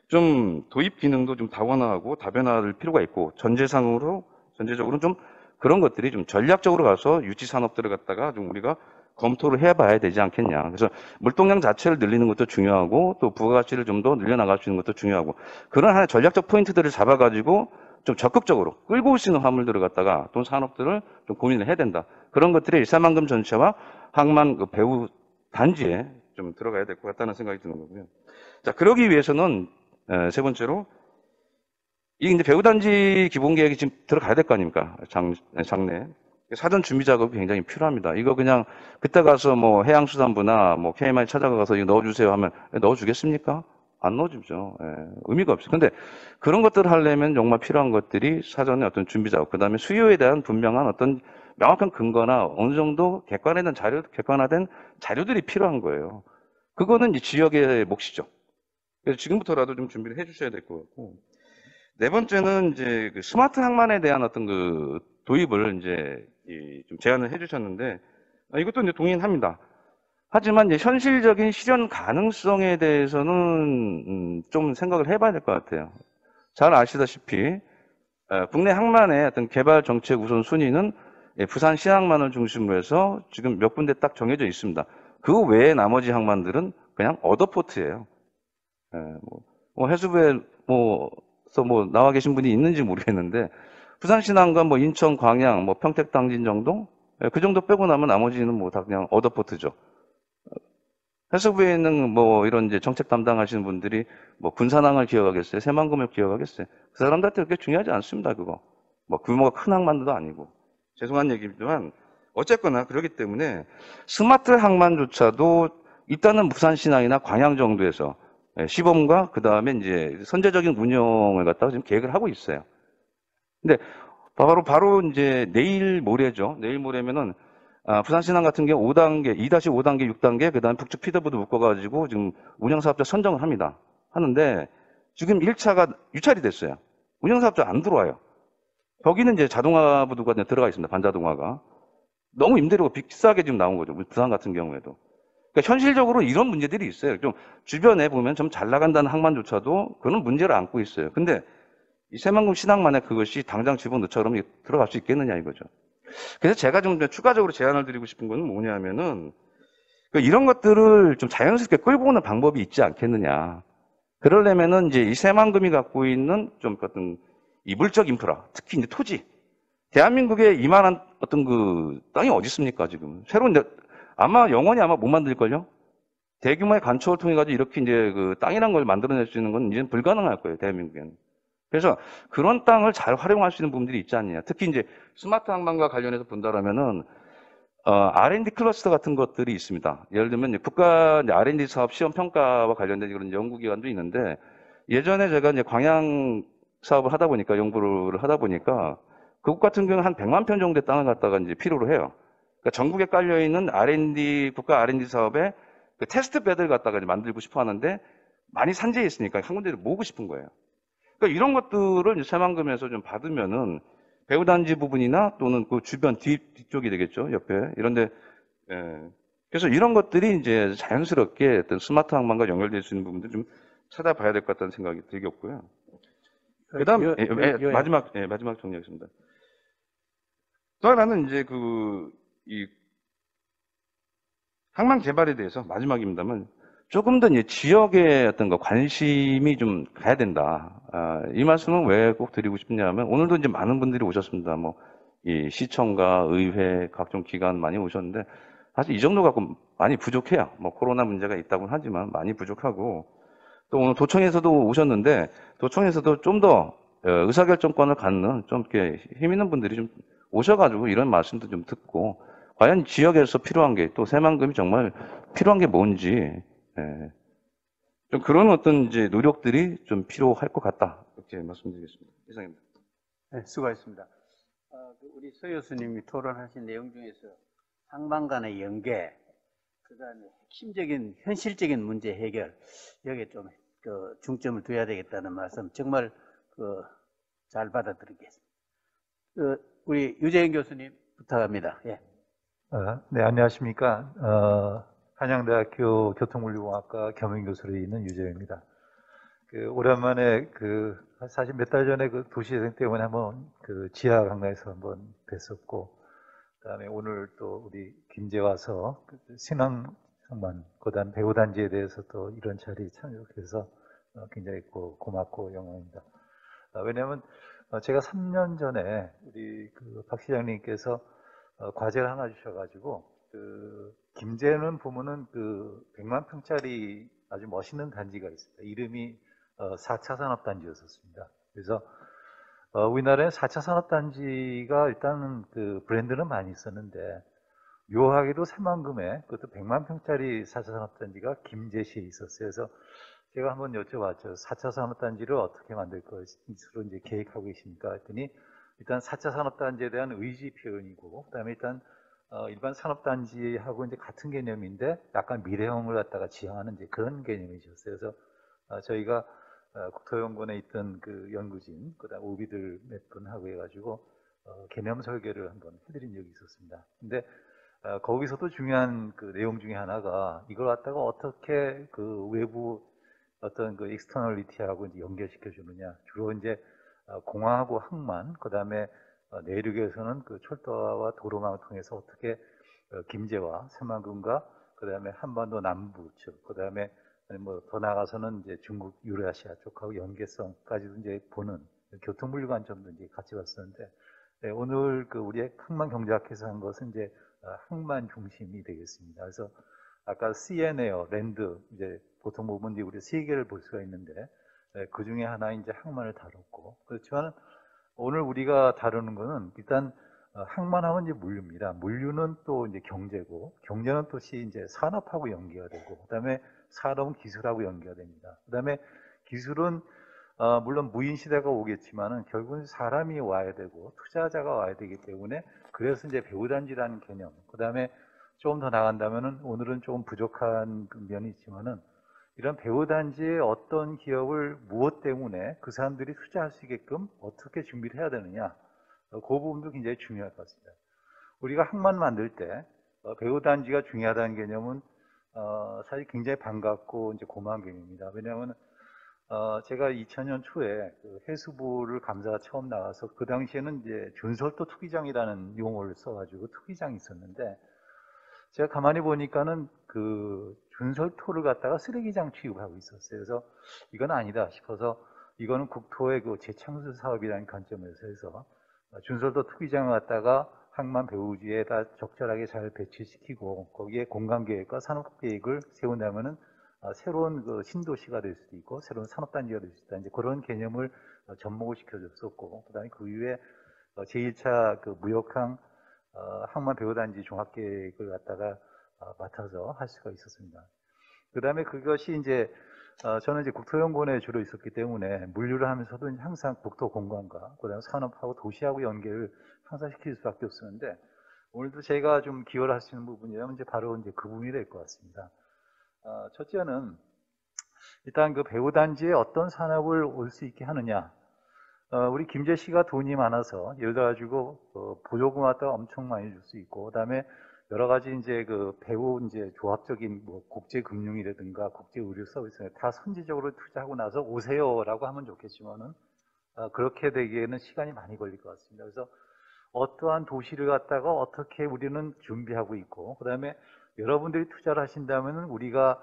좀 도입 기능도 좀 다원화하고 다변화할 필요가 있고, 전제적으로 좀 그런 것들이 좀 전략적으로 가서 유치 산업들을 갖다가 좀 우리가 검토를 해봐야 되지 않겠냐. 그래서 물동량 자체를 늘리는 것도 중요하고, 또 부가가치를 좀 더 늘려나갈 수 있는 것도 중요하고, 그런 하나의 전략적 포인트들을 잡아가지고 좀 적극적으로 끌고 올 수 있는 화물들을 갖다가 또 산업들을 좀 고민을 해야 된다. 그런 것들이 새만금 전체와 항만 그 배후 단지에 좀 들어가야 될 것 같다는 생각이 드는 거고요. 자, 그러기 위해서는 세 번째로 이게 이제 배후단지 기본 계획이 지금 들어가야 될 거 아닙니까? 장내. 사전 준비 작업이 굉장히 필요합니다. 이거 그냥 그때 가서 뭐 해양수산부나 뭐 KMI 찾아가서 이거 넣어주세요 하면 넣어주겠습니까? 안 넣어주죠. 의미가 없어요. 근데 그런 것들을 하려면 정말 필요한 것들이 사전에 어떤 준비 작업, 그 다음에 수요에 대한 분명한 어떤 명확한 근거나 어느 정도 객관화된 자료들이 필요한 거예요. 그거는 이제 지역의 몫이죠. 그래서 지금부터라도 좀 준비를 해 주셔야 될 것 같고. 네 번째는 이제 그 스마트 항만에 대한 어떤 그 도입을 이제 좀 제안을 해 주셨는데, 이것도 이제 동의는 합니다. 하지만 이제 현실적인 실현 가능성에 대해서는 좀 생각을 해봐야 될 것 같아요. 잘 아시다시피 국내 항만의 어떤 개발 정책 우선 순위는 부산 신항만을 중심으로 해서 지금 몇 군데 딱 정해져 있습니다. 그 외에 나머지 항만들은 그냥 어더포트예요. 뭐 해수부에 나와 계신 분이 있는지 모르겠는데, 부산 신항과 뭐 인천, 광양, 뭐 평택, 당진 정도? 그 정도 빼고 나면 나머지는 뭐 다 그냥 어더포트죠. 해수부에 있는 뭐 이런 이제 정책 담당하시는 분들이 뭐 군산항을 기억하겠어요? 새만금을 기억하겠어요? 그 사람들한테 그렇게 중요하지 않습니다, 그거. 뭐 규모가 큰 항만도 아니고. 죄송한 얘기지만, 어쨌거나 그렇기 때문에 스마트 항만조차도 일단은 부산 신항이나 광양 정도에서 시범과 그 다음에 이제 선제적인 운영을 갖다가 지금 계획을 하고 있어요. 근데 바로 이제 내일 모레죠. 내일 모레면은 부산 신항 같은 경우 5단계, 2-5단계, 6단계, 그 다음에 북측 피더부도 묶어가지고 지금 운영사업자 선정을 합니다. 하는데 지금 1차가 유찰이 됐어요. 운영사업자 안 들어와요. 거기는 이제 자동화 부두가 들어가 있습니다. 반자동화가. 너무 임대료가 비싸게 지금 나온 거죠. 부산 같은 경우에도. 그러니까 현실적으로 이런 문제들이 있어요. 좀 주변에 보면 좀 잘 나간다는 항만조차도 그런 문제를 안고 있어요. 근데 이 새만금 신항만에 그것이 당장 집어넣자 그러면 들어갈 수 있겠느냐 이거죠. 그래서 제가 좀 추가적으로 제안을 드리고 싶은 건 뭐냐면은 이런 것들을 좀 자연스럽게 끌고 오는 방법이 있지 않겠느냐. 그러려면은 이제 이 새만금이 갖고 있는 좀 어떤 이 물적 인프라, 특히 이제 토지. 대한민국에 이만한 어떤 그 땅이 어디 있습니까, 지금? 새로운, 아마 영원히 아마 못 만들걸요? 대규모의 간척을 통해 가지고 이렇게 이제 그 땅이란 걸 만들어낼 수 있는 건 이제는 불가능할 거예요, 대한민국에는. 그래서 그런 땅을 잘 활용할 수 있는 부분들이 있지 않느냐. 특히 이제 스마트 항만과 관련해서 본다라면은 R&D 클러스터 같은 것들이 있습니다. 예를 들면 국가 R&D 사업 시험 평가와 관련된 그런 연구기관도 있는데 예전에 제가 이제 광양 사업을 하다 보니까 연구를 하다 보니까 그곳 같은 경우는 한 100만 평 정도의 땅을 갖다가 이제 필요로 해요. 그러니까 전국에 깔려 있는 R&D 국가 R&D 사업에 그 테스트 베드를 갖다가 이제 만들고 싶어 하는데 많이 산재해 있으니까 한 군데를 모으고 싶은 거예요. 그러니까 이런 것들을 이제 새만금에서 좀 받으면은 배후단지 부분이나 또는 그 주변 뒤쪽이 되겠죠. 옆에. 이런데, 예. 그래서 이런 것들이 이제 자연스럽게 어떤 스마트 항만과 연결될 수 있는 부분들 좀 찾아봐야 될 것 같다는 생각이 들겠고요. 그 다음, 마지막 정리하겠습니다. 또 하나는 이제 이 항만 개발에 대해서 마지막입니다만 조금 더 이제 지역의 어떤 관심이 좀 가야 된다. 이 말씀은 왜 꼭 드리고 싶냐면 오늘도 이제 많은 분들이 오셨습니다. 뭐 이 시청과 의회 각종 기관 많이 오셨는데 사실 이 정도 갖고 많이 부족해요. 뭐 코로나 문제가 있다고는 하지만 많이 부족하고 또 오늘 도청에서도 오셨는데 도청에서도 좀 더 의사결정권을 갖는 좀 이렇게 힘 있는 분들이 좀 오셔가지고 이런 말씀도 좀 듣고 과연 지역에서 필요한 게 또 새만금이 정말 필요한 게 뭔지 예, 좀 그런 어떤 이제 노력들이 좀 필요할 것 같다 이렇게 말씀드리겠습니다. 이상입니다. 네, 수고하셨습니다. 우리 서 교수님이 토론하신 내용 중에서 항만 간의 연계, 그다음에 핵심적인 현실적인 문제 해결 여기에 좀 중점을 둬야 되겠다는 말씀 정말 잘 받아들이겠습니다. 우리 유재현 교수님 부탁합니다. 예. 네, 안녕하십니까. 한양대학교 교통물리공학과 겸임교수로 있는 유재현입니다. 오랜만에 사실 몇 달 전에 도시재생 때문에 한번 지하 강당에서 한번 뵀었고, 그다음에 오늘 또 우리 김제 와서 신앙상만, 그다음 배우단지에 대해서 또 이런 자리에 참여해서 굉장히 고맙고 영광입니다. 왜냐하면 제가 3년 전에 우리 박 시장님께서 과제를 하나 주셔가지고 김제는 보면은 100만 평짜리 아주 멋있는 단지가 있습니다. 이름이 4차 산업단지였었습니다. 그래서 우리나라에 4차 산업단지가 일단은 브랜드는 많이 있었는데 묘하게도 새만금에 그것도 100만 평짜리 4차 산업단지가 김제시에 있었어요. 그래서 제가 한번 여쭤봤죠. 4차 산업단지를 어떻게 만들 것으로 이제 계획하고 계십니까? 했더니 일단 4차 산업단지에 대한 의지 표현이고, 그다음에 일단 일반 산업단지하고 이제 같은 개념인데 약간 미래형을 갖다가 지향하는 이제 그런 개념이셨어요. 그래서 저희가 국토연구원에 있던 연구진, 그다음 오비들 몇 분 하고 해가지고 개념 설계를 한번 해드린 적이 있었습니다. 근데 거기서도 중요한 내용 중에 하나가 이걸 갖다가 어떻게 외부 어떤 익스터널리티하고 이제 연결시켜 주느냐. 주로 이제 공항하고 항만, 그 다음에 내륙에서는 철도와 도로망을 통해서 어떻게 김제와 새만금과 그 다음에 한반도 남부 쪽, 그 다음에 뭐 더 나가서는 이제 중국 유라시아 쪽하고 연계성까지도 이제 보는 교통물류 관점도 이제 같이 봤었는데, 네, 오늘 우리의 항만 경제학회에서 한 것은 이제 항만 중심이 되겠습니다. 그래서 아까 CN에어, 랜드, 이제 보통 보면 이제 우리 세 개를 볼 수가 있는데, 그 중에 하나 이제 항만을 다뤘고, 그렇지만 오늘 우리가 다루는 거는 일단 항만하면 이제 물류입니다. 물류는 또 이제 경제고, 경제는 또 이제 산업하고 연계가 되고, 그다음에 산업은 기술하고 연계가 됩니다. 그다음에 기술은 물론 무인 시대가 오겠지만은 결국은 사람이 와야 되고 투자자가 와야 되기 때문에 그래서 이제 배후단지라는 개념, 그다음에 조금 더 나간다면은 오늘은 조금 부족한 면이 있지만은 이런 배후단지의 어떤 기업을 무엇 때문에 그 사람들이 투자할 수 있게끔 어떻게 준비를 해야 되느냐, 그 부분도 굉장히 중요할 것 같습니다. 우리가 항만 만들 때 배후단지가 중요하다는 개념은 사실 굉장히 반갑고 이제 고마운 개념입니다. 왜냐하면 제가 2000년 초에 그 해수부를 감사가 처음 나와서 그 당시에는 이제 준설도 투기장이라는 용어를 써가지고 투기장이 있었는데 제가 가만히 보니까는 그 준설토를 갖다가 쓰레기장 취급을 하고 있었어요. 그래서 이건 아니다 싶어서 이거는 국토의 그 재창출 사업이라는 관점에서 해서 준설도 투기장을 갖다가 항만 배후지에다 적절하게 잘 배치시키고 거기에 공간 계획과 산업 계획을 세운다면은 새로운 그 신도시가 될 수도 있고 새로운 산업단지가 될 수 있다. 이제 그런 개념을 접목을 시켜줬었고 그다음에 그 이후에 제1차 그 무역항 항만 배후단지 종합계획을 갖다가 맡아서 할 수가 있었습니다. 그다음에 그것이 이제 저는 이제 국토연구원에 주로 있었기 때문에 물류를 하면서도 항상 국토공간과 그다음에 산업하고 도시하고 연계를 항상 시킬 수밖에 없었는데 오늘도 제가 좀 기여를 할 수 있는 부분이라면 이제 바로 이제 그 부분이 될 것 같습니다. 첫째는 일단 그 배후단지에 어떤 산업을 올 수 있게 하느냐. 우리 김제 씨가 돈이 많아서 예를 들어 가지고 보조금 갖다가 엄청 많이 줄 수 있고 그다음에 여러 가지 이제 그 배후 이제 조합적인 뭐 국제 금융이라든가 국제 의료 서비스 다 선제적으로 투자하고 나서 오세요라고 하면 좋겠지만은 그렇게 되기에는 시간이 많이 걸릴 것 같습니다. 그래서 어떠한 도시를 갖다가 어떻게 우리는 준비하고 있고 그다음에 여러분들이 투자를 하신다면은 우리가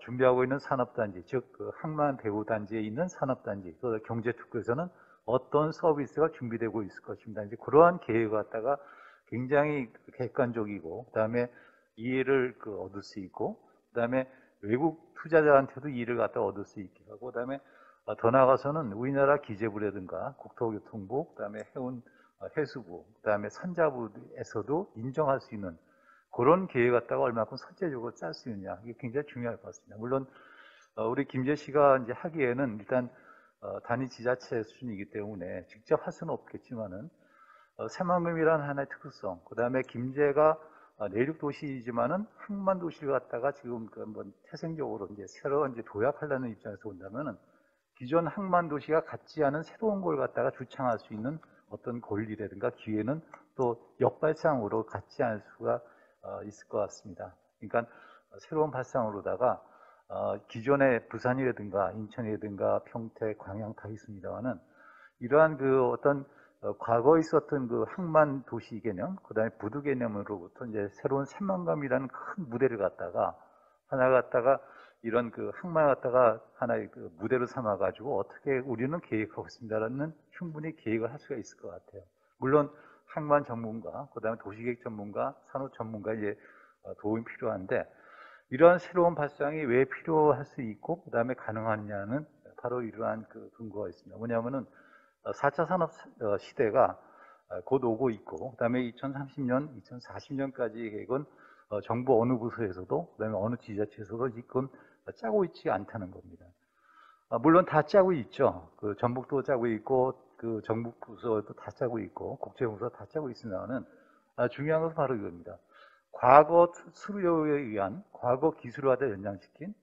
준비하고 있는 산업단지, 즉 그 항만 배후단지에 있는 산업단지, 그 경제특구에서는 어떤 서비스가 준비되고 있을 것입니다. 이제 그러한 계획을 갖다가 굉장히 객관적이고, 그다음에 이해를 얻을 수 있고, 그다음에 외국 투자자한테도 이해를 갖다 얻을 수 있게 하고, 그다음에 더 나아가서는 우리나라 기재부라든가 국토교통부, 그다음에 해수부, 그다음에 산자부에서도 인정할 수 있는 그런 계획 갖다가 얼마큼 선제적으로 짤 수 있느냐 이게 굉장히 중요할 것 같습니다. 물론 우리 김재 씨가 이제 하기에는 일단 단위 지자체 수준이기 때문에 직접 할 수는 없겠지만은 새만금이라는 하나의 특수성, 그 다음에 김제가 내륙 도시이지만은 항만 도시를 갖다가 지금 그 한번 태생적으로 이제 새로 이제 도약하려는 입장에서 본다면은 기존 항만 도시가 갖지 않은 새로운 걸 갖다가 주창할 수 있는 어떤 권리라든가 기회는 또 역발상으로 갖지 않을 수가 있을 것 같습니다. 그러니까 새로운 발상으로다가 기존의 부산이라든가 인천이라든가 평택, 광양 다 있습니다만은 이러한 그 어떤 과거에 있었던 그 항만 도시 개념, 그 다음에 부두 개념으로부터 이제 새로운 새만금이라는 큰 무대를 갖다가 하나 갖다가 이런 그 항만을 갖다가 하나의 그 무대로 삼아가지고 어떻게 우리는 계획하고 있습니다라는 충분히 계획을 할 수가 있을 것 같아요. 물론 항만 전문가, 그 다음에 도시계획 전문가, 산업 전문가 이제 도움이 필요한데 이러한 새로운 발상이 왜 필요할 수 있고 그 다음에 가능하냐는 바로 이러한 그 근거가 있습니다. 뭐냐면은 4차 산업 시대가 곧 오고 있고, 그 다음에 2030년, 2040년까지 계획은 정부 어느 부서에서도, 그 다음에 어느 지자체에서도 지금 짜고 있지 않다는 겁니다. 물론 다 짜고 있죠. 그 전북도 짜고 있고, 그 정부 부서도 다 짜고 있고, 국제부서 다 짜고 있으면은 중요한 것은 바로 이겁니다. 과거 수요에 의한 과거 기술화를 연장시킨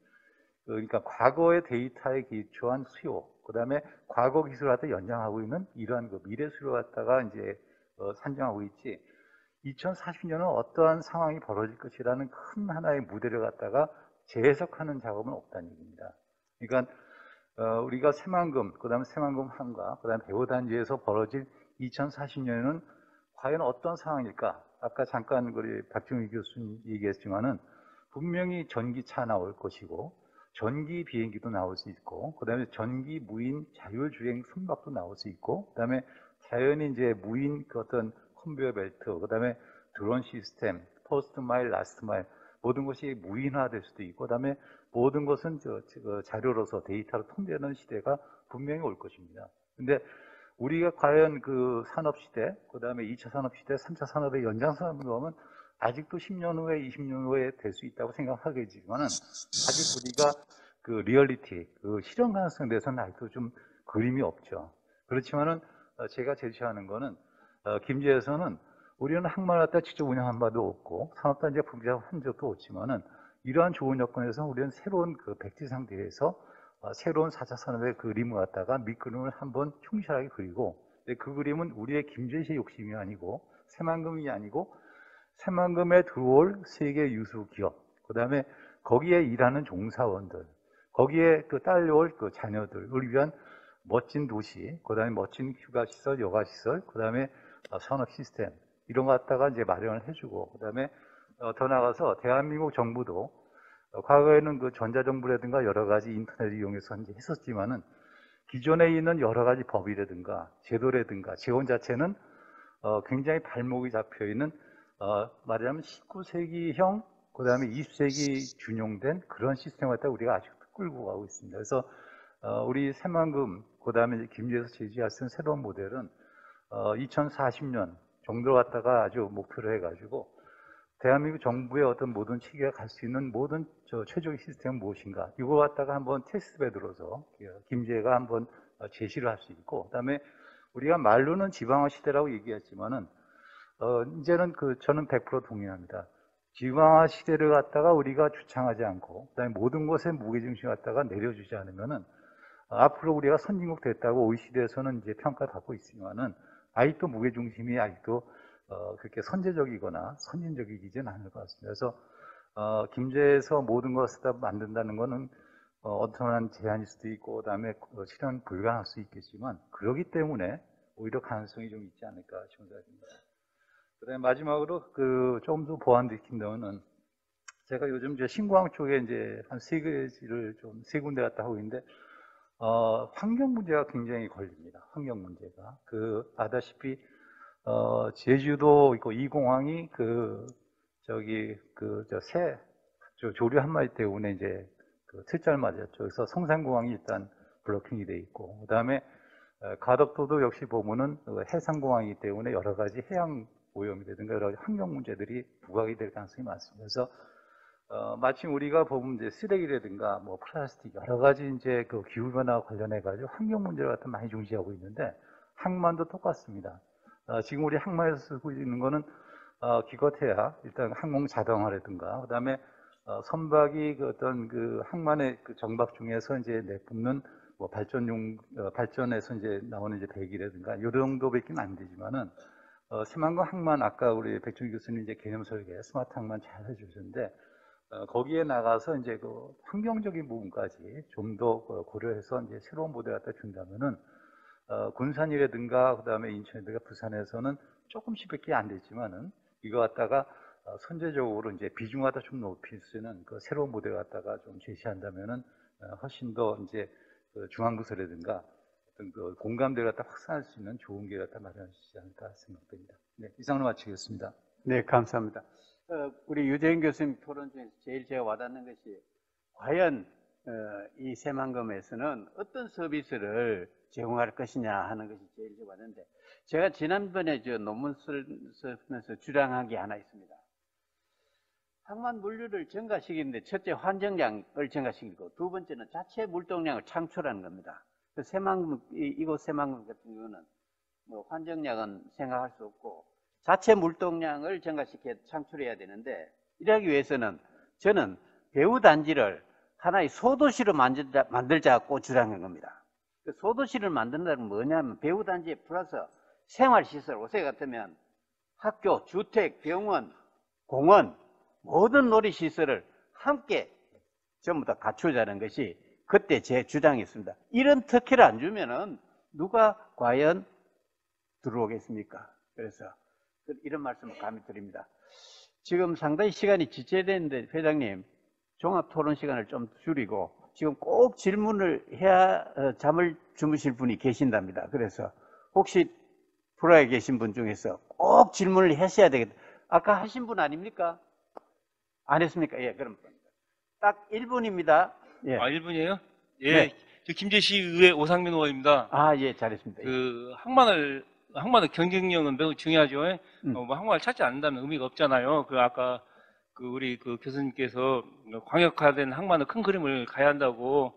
그러니까 과거의 데이터에 기초한 수요, 그 다음에 과거 기술화를 연장하고 있는 이러한 그 미래 수요를 갖다가 이제 산정하고 있지. 2040년은 어떠한 상황이 벌어질 것이라는 큰 하나의 무대를 갖다가 재해석하는 작업은 없다는 얘기입니다. 그러니까 우리가 새만금, 그 다음에 새만금 항과, 그 다음에 배후단지에서 벌어질 2040년에는 과연 어떤 상황일까? 아까 잠깐 우리 박정희 교수님 얘기했지만은 분명히 전기차 나올 것이고 전기 비행기도 나올 수 있고 그 다음에 전기 무인 자율주행 선박도 나올 수 있고 그 다음에 자연히 이제 무인 그 어떤 컨베이어 벨트 그 다음에 드론 시스템, 퍼스트 마일, 라스트 마일 모든 것이 무인화될 수도 있고 그 다음에 모든 것은 자료로서 데이터로 통제하는 시대가 분명히 올 것입니다. 근데 우리가 과연 그 산업시대, 그 다음에 2차 산업시대, 3차 산업의 연장선으로 하면 아직도 10년 후에, 20년 후에 될 수 있다고 생각하겠지만은 아직 우리가 그 리얼리티, 그 실현 가능성에 대해서는 아직도 좀 그림이 없죠. 그렇지만은 제가 제시하는 거는 김제에서는 우리는 항만을 갖다 직접 운영한 바도 없고 산업단지가 분배한 적도 없지만은 이러한 좋은 여건에서 우리는 새로운 그 백지 상태에서 새로운 4차 산업의 그림을 갖다가 밑그림을 한번 충실하게 그리고 그 그림은 우리의 김제시의 욕심이 아니고 새만금이 아니고 새만금에 들어올 세계 유수 기업 그 다음에 거기에 일하는 종사원들 거기에 그 딸려올 그 자녀들을 위한 멋진 도시, 그다음에 멋진 휴가시설, 여가시설, 그다음에 산업 시스템 이런 거 갖다가 이제 마련을 해주고, 그다음에 더 나가서 대한민국 정부도 과거에는 그 전자정부라든가 여러 가지 인터넷을 이용해서 이제 했었지만은 기존에 있는 여러 가지 법이라든가 제도라든가 재원 자체는 굉장히 발목이 잡혀 있는 말하자면 19세기형 그다음에 20세기 준용된 그런 시스템을 갖다 우리가 아직도 끌고 가고 있습니다. 그래서 우리 새만금 그다음에 이제 김제에서 제시할 수 있는 새로운 모델은 2040년 정도 갖다가 아주 목표로 해가지고 대한민국 정부의 어떤 모든 체계가 갈 수 있는 모든 최적의 시스템은 무엇인가, 이거 갖다가 한번 테스트베드로서 김제가 한번 제시를 할 수 있고, 그다음에 우리가 말로는 지방화 시대라고 얘기했지만은 이제는 저는 100% 동의합니다. 지방화 시대를 갖다가 우리가 주창하지 않고, 그다음에 모든 것에 무게중심 갖다가 내려주지 않으면은 앞으로 우리가 선진국 됐다고 OECD에서는 이제 평가받고 있지만은 아직도 무게중심이 아직도 그렇게 선제적이거나 선진적이지는 않을 것 같습니다. 그래서 김제에서 모든 것을 다 만든다는 것은 어떠한 제한일 수도 있고, 그다음에 실현 불가할 수 있겠지만, 그러기 때문에 오히려 가능성이 좀 있지 않을까 싶은 생각입니다. 그다음에 마지막으로 좀 더 보완시킨다면은, 제가 요즘 이제 신공항 쪽에 이제 한 세 군데 갔다 하고 있는데, 환경 문제가 굉장히 걸립니다. 환경 문제가. 아다시피, 제주도 있고 이 공항이 조류 한마디 때문에 이제 특잘 맞았죠. 그래서 성산공항이 일단 블로킹이 돼 있고, 그 다음에 가덕도도 역시 보면은 해상공항이기 때문에 여러 가지 해양 오염이라든가 여러 가지 환경 문제들이 부각이 될 가능성이 많습니다. 그래서 마침 우리가 보면 이제 쓰레기라든가 뭐 플라스틱 여러 가지 이제 기후 변화와 관련해 가지고 환경 문제를 갖다 많이 중시하고 있는데, 항만도 똑같습니다. 지금 우리 항만에서 쓰고 있는 거는 기껏해야 일단 항공 자동화라든가, 그다음에 선박이 어떤 항만의 정박 중에서 이제 내뿜는 뭐 발전에서 이제 나오는 이제 배기라든가 요 정도밖에 안 되지만은 새만금 항만, 아까 우리 백준 교수님 이제 개념 설계 스마트 항만 잘 해주셨는데, 거기에 나가서 이제 환경적인 부분까지 좀 더 고려해서 이제 새로운 모델 갖다 준다면은 군산이라든가 그다음에 인천이라든가 부산에서는 조금씩밖에 안 됐지만은 이거 갖다가 선제적으로 이제 비중을 갖다 좀 높일 수 있는 새로운 모델 갖다가 좀 제시한다면은 훨씬 더 이제 중앙부서라든가 어떤 공감대를 갖다 확산할 수 있는 좋은 기회를 갖다 마련할 수 있지 않을까 생각됩니다. 네, 이상으로 마치겠습니다. 네, 감사합니다. 우리 유재인 교수님 토론 중에서 제일 제가 와닿는 것이, 과연 이 새만금에서는 어떤 서비스를 제공할 것이냐 하는 것이 제일 와닿는데, 제가 지난번에 논문 쓰면서 주장한 게 하나 있습니다. 항만 물류를 증가시키는데 첫째 환정량을 증가시키고, 두 번째는 자체 물동량을 창출하는 겁니다. 이곳 새만금 같은 경우는 뭐 환정량은 생각할 수 없고 자체 물동량을 증가시켜 창출해야 되는데, 이러기 위해서는 저는 배후단지를 하나의 소도시로 만들자고 주장한 겁니다. 소도시를 만든다는 건 뭐냐면, 배후단지에 플러스 생활시설, 요새 같으면 학교, 주택, 병원, 공원, 모든 놀이시설을 함께 전부 다 갖추자는 것이 그때 제 주장이었습니다. 이런 특혜를 안 주면은 누가 과연 들어오겠습니까? 그래서 이런 말씀을 감히 드립니다. 지금 상당히 시간이 지체되는데, 회장님, 종합토론 시간을 좀 줄이고 지금 꼭 질문을 해야 잠을 주무실 분이 계신답니다. 그래서 혹시 프로에 계신 분 중에서 꼭 질문을 하셔야 되겠다. 아까 하신 분 아닙니까? 안 했습니까? 예, 그럼 딱 1분입니다. 예. 1분이에요? 예. 네. 저 김제시의회 오상민 의원입니다. 예, 잘했습니다. 항만의 경쟁력은 매우 중요하죠. 항만을 찾지 않는다면 의미가 없잖아요. 아까 우리 교수님께서 광역화된 항만의 큰 그림을 가야 한다고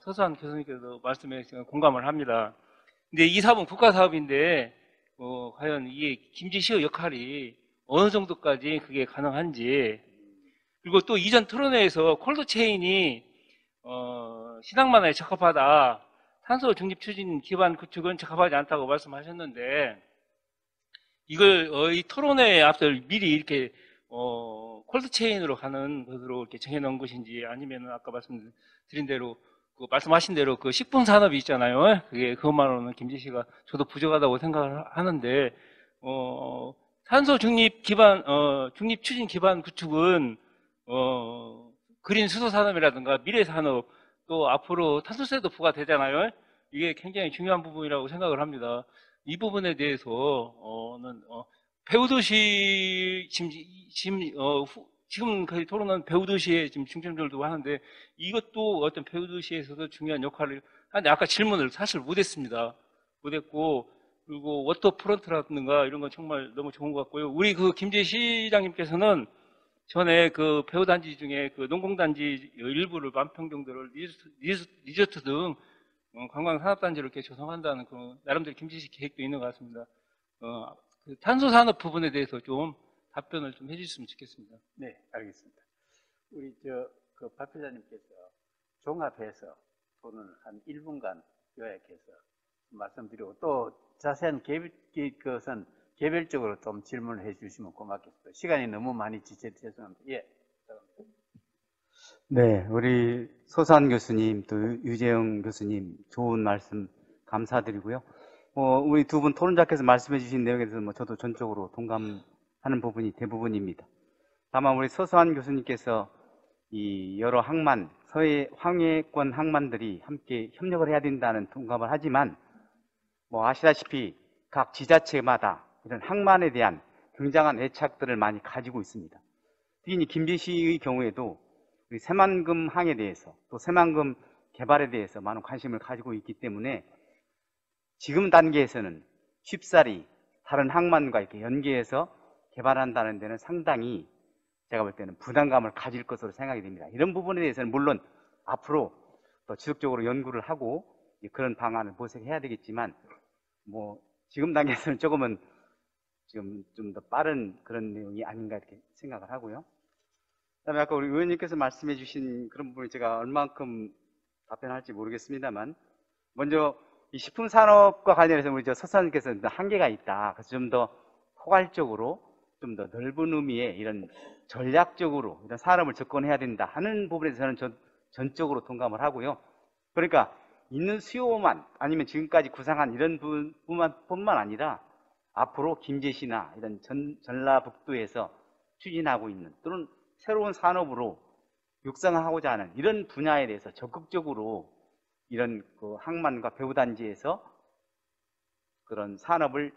서수환 교수님께서 말씀해 주시면 공감을 합니다. 근데 이 사업은 국가 사업인데 과연 이게 김제시의 역할이 어느 정도까지 그게 가능한지, 그리고 또 이전 토론회에서 콜드체인이 신항만에 적합하다, 탄소 중립 추진 기반 구축은 적합하지 않다고 말씀하셨는데, 이걸 이 토론회에 앞서 미리 이렇게 콜드체인으로 가는 것으로 이렇게 정해놓은 것인지 아니면은 아까 말씀드린 대로 그 말씀하신 대로 그 식품 산업이 있잖아요. 그게 그것만으로는 김재 씨가 저도 부족하다고 생각을 하는데 탄소 중립 기반 중립 추진 기반 구축은 그린 수소 산업이라든가 미래 산업 또 앞으로 탄소세도 부과되잖아요. 이게 굉장히 중요한 부분이라고 생각을 합니다. 이 부분에 대해서는 배우도시 지금 거의 토론한 배우도시에 지금 중점적으로 두고 하는데 이것도 어떤 배우도시에서도 중요한 역할을 하는데 아까 질문을 사실 못했습니다. 못했고 그리고 워터프론트라든가 이런 건 정말 너무 좋은 것 같고요. 우리 그 김재 시장님께서는 전에 그 배우단지 중에 그 농공단지 일부를 만평 정도를 리조트 등 관광산업단지를 이렇게 조성한다는 그 나름대로 김재 시 계획도 있는 것 같습니다. 그 탄소산업 부분에 대해서 좀 답변을 좀 해주셨으면 좋겠습니다. 네, 알겠습니다. 우리 그 발표자님께서 종합해서 토론을 한 1분간 요약해서 말씀드리고 또 자세한 것은 개별적으로 좀 질문을 해주시면 고맙겠습니다. 시간이 너무 많이 지체해서 죄송합니다. 예. 네, 우리 소산 교수님 또 유재영 교수님 좋은 말씀 감사드리고요. 우리 두 분 토론자께서 말씀해 주신 내용에 대해서 저도 전적으로 동감하는 부분이 대부분입니다. 다만 우리 서수환 교수님께서 이 여러 항만, 황해권 항만들이 함께 협력을 해야 된다는 동감을 하지만 아시다시피 각 지자체마다 이런 항만에 대한 굉장한 애착들을 많이 가지고 있습니다. 특히 김제시의 경우에도 우리 새만금 항에 대해서 또 새만금 개발에 대해서 많은 관심을 가지고 있기 때문에 지금 단계에서는 쉽사리 다른 항만과 이렇게 연계해서 개발한다는 데는 상당히 제가 볼 때는 부담감을 가질 것으로 생각이 됩니다. 이런 부분에 대해서는 물론 앞으로 더 지속적으로 연구를 하고 그런 방안을 모색해야 되겠지만 지금 단계에서는 조금은 지금 좀 더 빠른 그런 내용이 아닌가 이렇게 생각을 하고요. 그다음에 아까 우리 의원님께서 말씀해 주신 그런 부분이 제가 얼만큼 답변할지 모르겠습니다만 먼저 이 식품 산업과 관련해서 우리 서사님께서 한계가 있다. 그래서 좀 더 포괄적으로 좀 더 넓은 의미의 이런 전략적으로 이런 산업을 접근해야 된다 하는 부분에 저는 전적으로 동감을 하고요. 그러니까 있는 수요만 아니면 지금까지 구상한 이런 부분뿐만 아니라 앞으로 김제시나 이런 전라북도에서 추진하고 있는 또는 새로운 산업으로 육성하고자 하는 이런 분야에 대해서 적극적으로 이런 그 항만과 배후단지에서 그런 산업을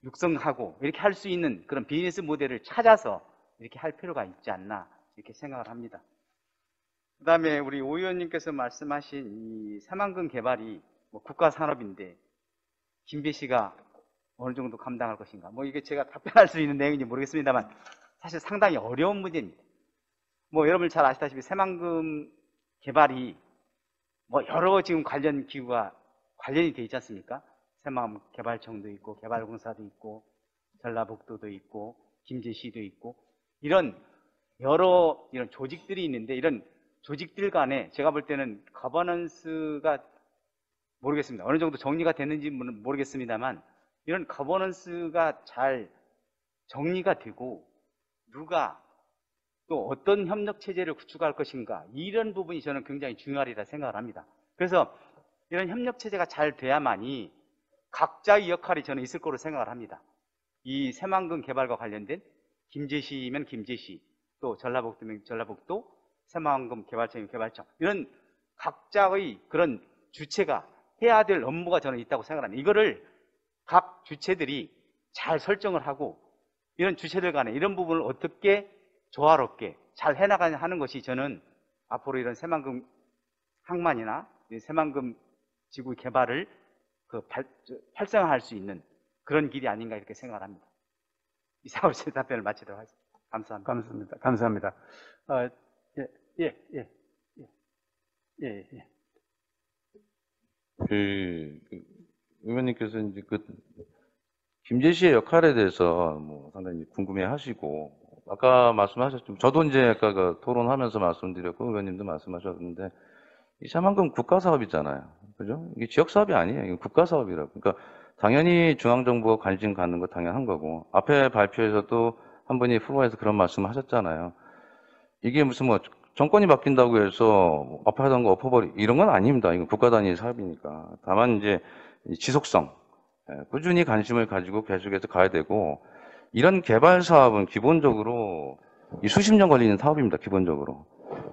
육성하고 이렇게 할 수 있는 그런 비즈니스 모델을 찾아서 이렇게 할 필요가 있지 않나 이렇게 생각을 합니다. 그 다음에 우리 오 의원님께서 말씀하신 이 새만금 개발이 국가 산업인데 김제시가 어느 정도 감당할 것인가 이게 제가 답변할 수 있는 내용인지 모르겠습니다만 사실 상당히 어려운 문제입니다. 여러분 잘 아시다시피 새만금 개발이 여러 지금 관련 기구가 관련이 돼 있지 않습니까? 새만금 개발청도 있고 개발공사도 있고 전라북도도 있고 김제시도 있고 이런 여러 이런 조직들이 있는데 이런 조직들 간에 제가 볼 때는 거버넌스가 모르겠습니다. 어느 정도 정리가 됐는지는 모르겠습니다만 이런 거버넌스가 잘 정리가 되고 누가 또 어떤 협력 체제를 구축할 것인가 이런 부분이 저는 굉장히 중요하리라 생각을 합니다. 그래서 이런 협력 체제가 잘 돼야만이 각자의 역할이 저는 있을 거로 생각을 합니다. 이 새만금 개발과 관련된 김제시면 김제시 또 전라북도면 전라북도 새만금 개발청이면 개발청 이런 각자의 그런 주체가 해야 될 업무가 저는 있다고 생각합니다. 이거를 각 주체들이 잘 설정을 하고 이런 주체들 간에 이런 부분을 어떻게 조화롭게 잘 해나가냐 하는 것이 저는 앞으로 이런 새만금 항만이나 새만금 지구 개발을 활성화할 수 있는 그런 길이 아닌가 이렇게 생각을 합니다. 이상으로 제 답변을 마치도록 하겠습니다. 감사합니다. 감사합니다. 의원님께서 이제 김제시의 역할에 대해서 상당히 궁금해하시고 아까 말씀하셨지만 저도 이제 아까 토론하면서 말씀드렸고 의원님도 말씀하셨는데 이 새만금 국가 사업이잖아요, 그죠? 이게 지역 사업이 아니에요. 이게 국가 사업이라고. 그러니까 당연히 중앙 정부가 관심 갖는 거 당연한 거고 앞에 발표에서도 한 분이 후보에서 그런 말씀을 하셨잖아요. 이게 무슨 뭐 정권이 바뀐다고 해서 앞에 하던 거 엎어버리 이런 건 아닙니다. 이건 국가 단위 사업이니까. 다만 이제 이 지속성, 꾸준히 관심을 가지고 계속해서 가야 되고 이런 개발 사업은 기본적으로 이 수십 년 걸리는 사업입니다. 기본적으로.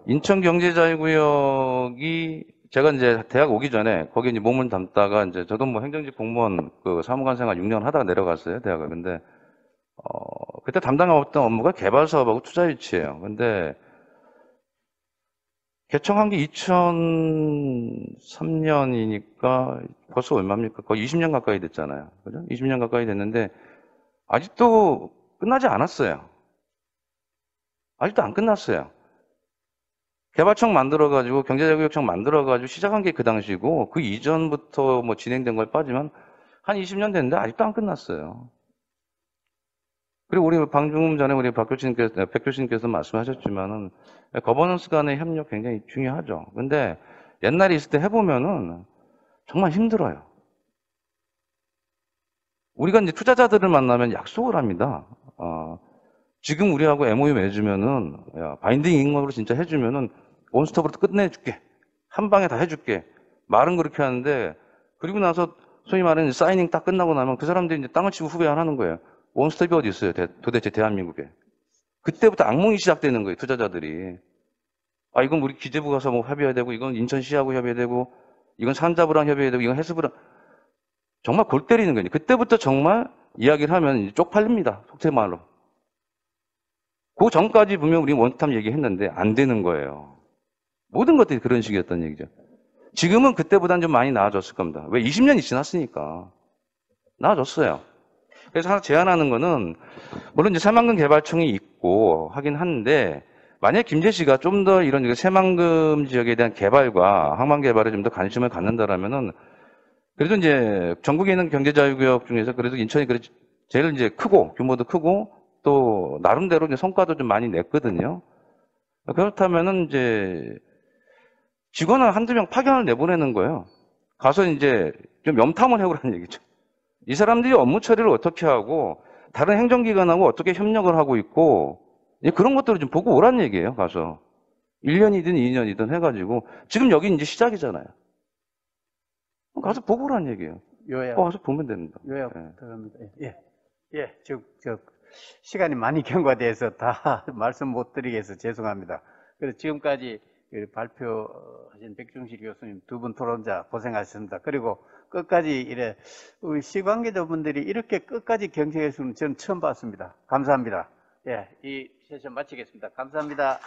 인천경제자유구역이 제가 이제 대학 오기 전에 거기 이제 몸을 담다가 이제 저도 뭐 행정직 공무원 그 사무관 생활 6년 하다가 내려갔어요. 대학을. 근데 그때 담당했던 업무가 개발 사업하고 투자 유치예요. 근데 개청한 게 2003년이니까 벌써 얼마입니까? 거의 20년 가까이 됐잖아요. 그죠? 20년 가까이 됐는데 아직도 끝나지 않았어요. 아직도 안 끝났어요. 개발청 만들어가지고 경제자유구역청 만들어가지고 시작한 게 그 당시고 그 이전부터 뭐 진행된 걸 빠지면 한 20년 됐는데 아직도 안 끝났어요. 그리고 우리 방금 전에 우리 백 교수님께서 말씀하셨지만은 거버넌스 간의 협력 굉장히 중요하죠. 근데 옛날에 있을 때 해보면은 정말 힘들어요. 우리가 이제 투자자들을 만나면 약속을 합니다. 지금 우리하고 MOU 맺으면은, 야, 바인딩 인건으로 진짜 해주면은 원스톱으로 끝내줄게. 한 방에 다 해줄게. 말은 그렇게 하는데, 그리고 나서 소위 말하는 사이닝 딱 끝나고 나면 그 사람들이 이제 땅을 치고 후배 안 하는 거예요. 원스톱이 어디 있어요? 도대체 대한민국에. 그때부터 악몽이 시작되는 거예요, 투자자들이. 아, 이건 우리 기재부 가서 뭐 협의해야 되고, 이건 인천시하고 협의해야 되고, 이건 산자부랑 협의해야 되고, 이건 해수부랑. 정말 골 때리는 거예요. 그때부터 정말 이야기를 하면 이제 쪽팔립니다. 속된 말로. 그 전까지 분명 우리 원탑 얘기했는데 안 되는 거예요. 모든 것들이 그런 식이었던 얘기죠. 지금은 그때보다는 좀 많이 나아졌을 겁니다. 왜? 20년이 지났으니까. 나아졌어요. 그래서 하나 제안하는 거는, 물론 이제 새만금 개발청이 있고 하긴 한데, 만약 김제 씨가 좀 더 이런 새만금 지역에 대한 개발과 항만 개발에 좀 더 관심을 갖는다라면은, 그래도 이제 전국에 있는 경제자유구역 중에서 그래도 인천이 제일 이제 크고, 규모도 크고, 또 나름대로 이제 성과도 좀 많이 냈거든요. 그렇다면은 이제 직원을 한두 명 파견을 내보내는 거예요. 가서 이제 좀 염탐을 해보라는 얘기죠. 이 사람들이 업무 처리를 어떻게 하고 다른 행정기관하고 어떻게 협력을 하고 있고 그런 것들을 좀 보고 오라는 얘기예요. 가서 1년이든 2년이든 해가지고 지금 여기 이제 시작이잖아요. 가서 보고 오라는 얘기예요. 요약. 가서 보면 됩니다. 요약 예. 들어갑니다. 예. 시간이 많이 경과돼서 다 말씀 못 드리겠어서 죄송합니다. 그래서 지금까지 발표하신 백중식 교수님 두 분 토론자 고생하셨습니다. 그리고 끝까지 우리 시관계자분들이 이렇게 끝까지 경청해 주는 저는 처음 봤습니다. 감사합니다. 예, 이 세션 마치겠습니다. 감사합니다.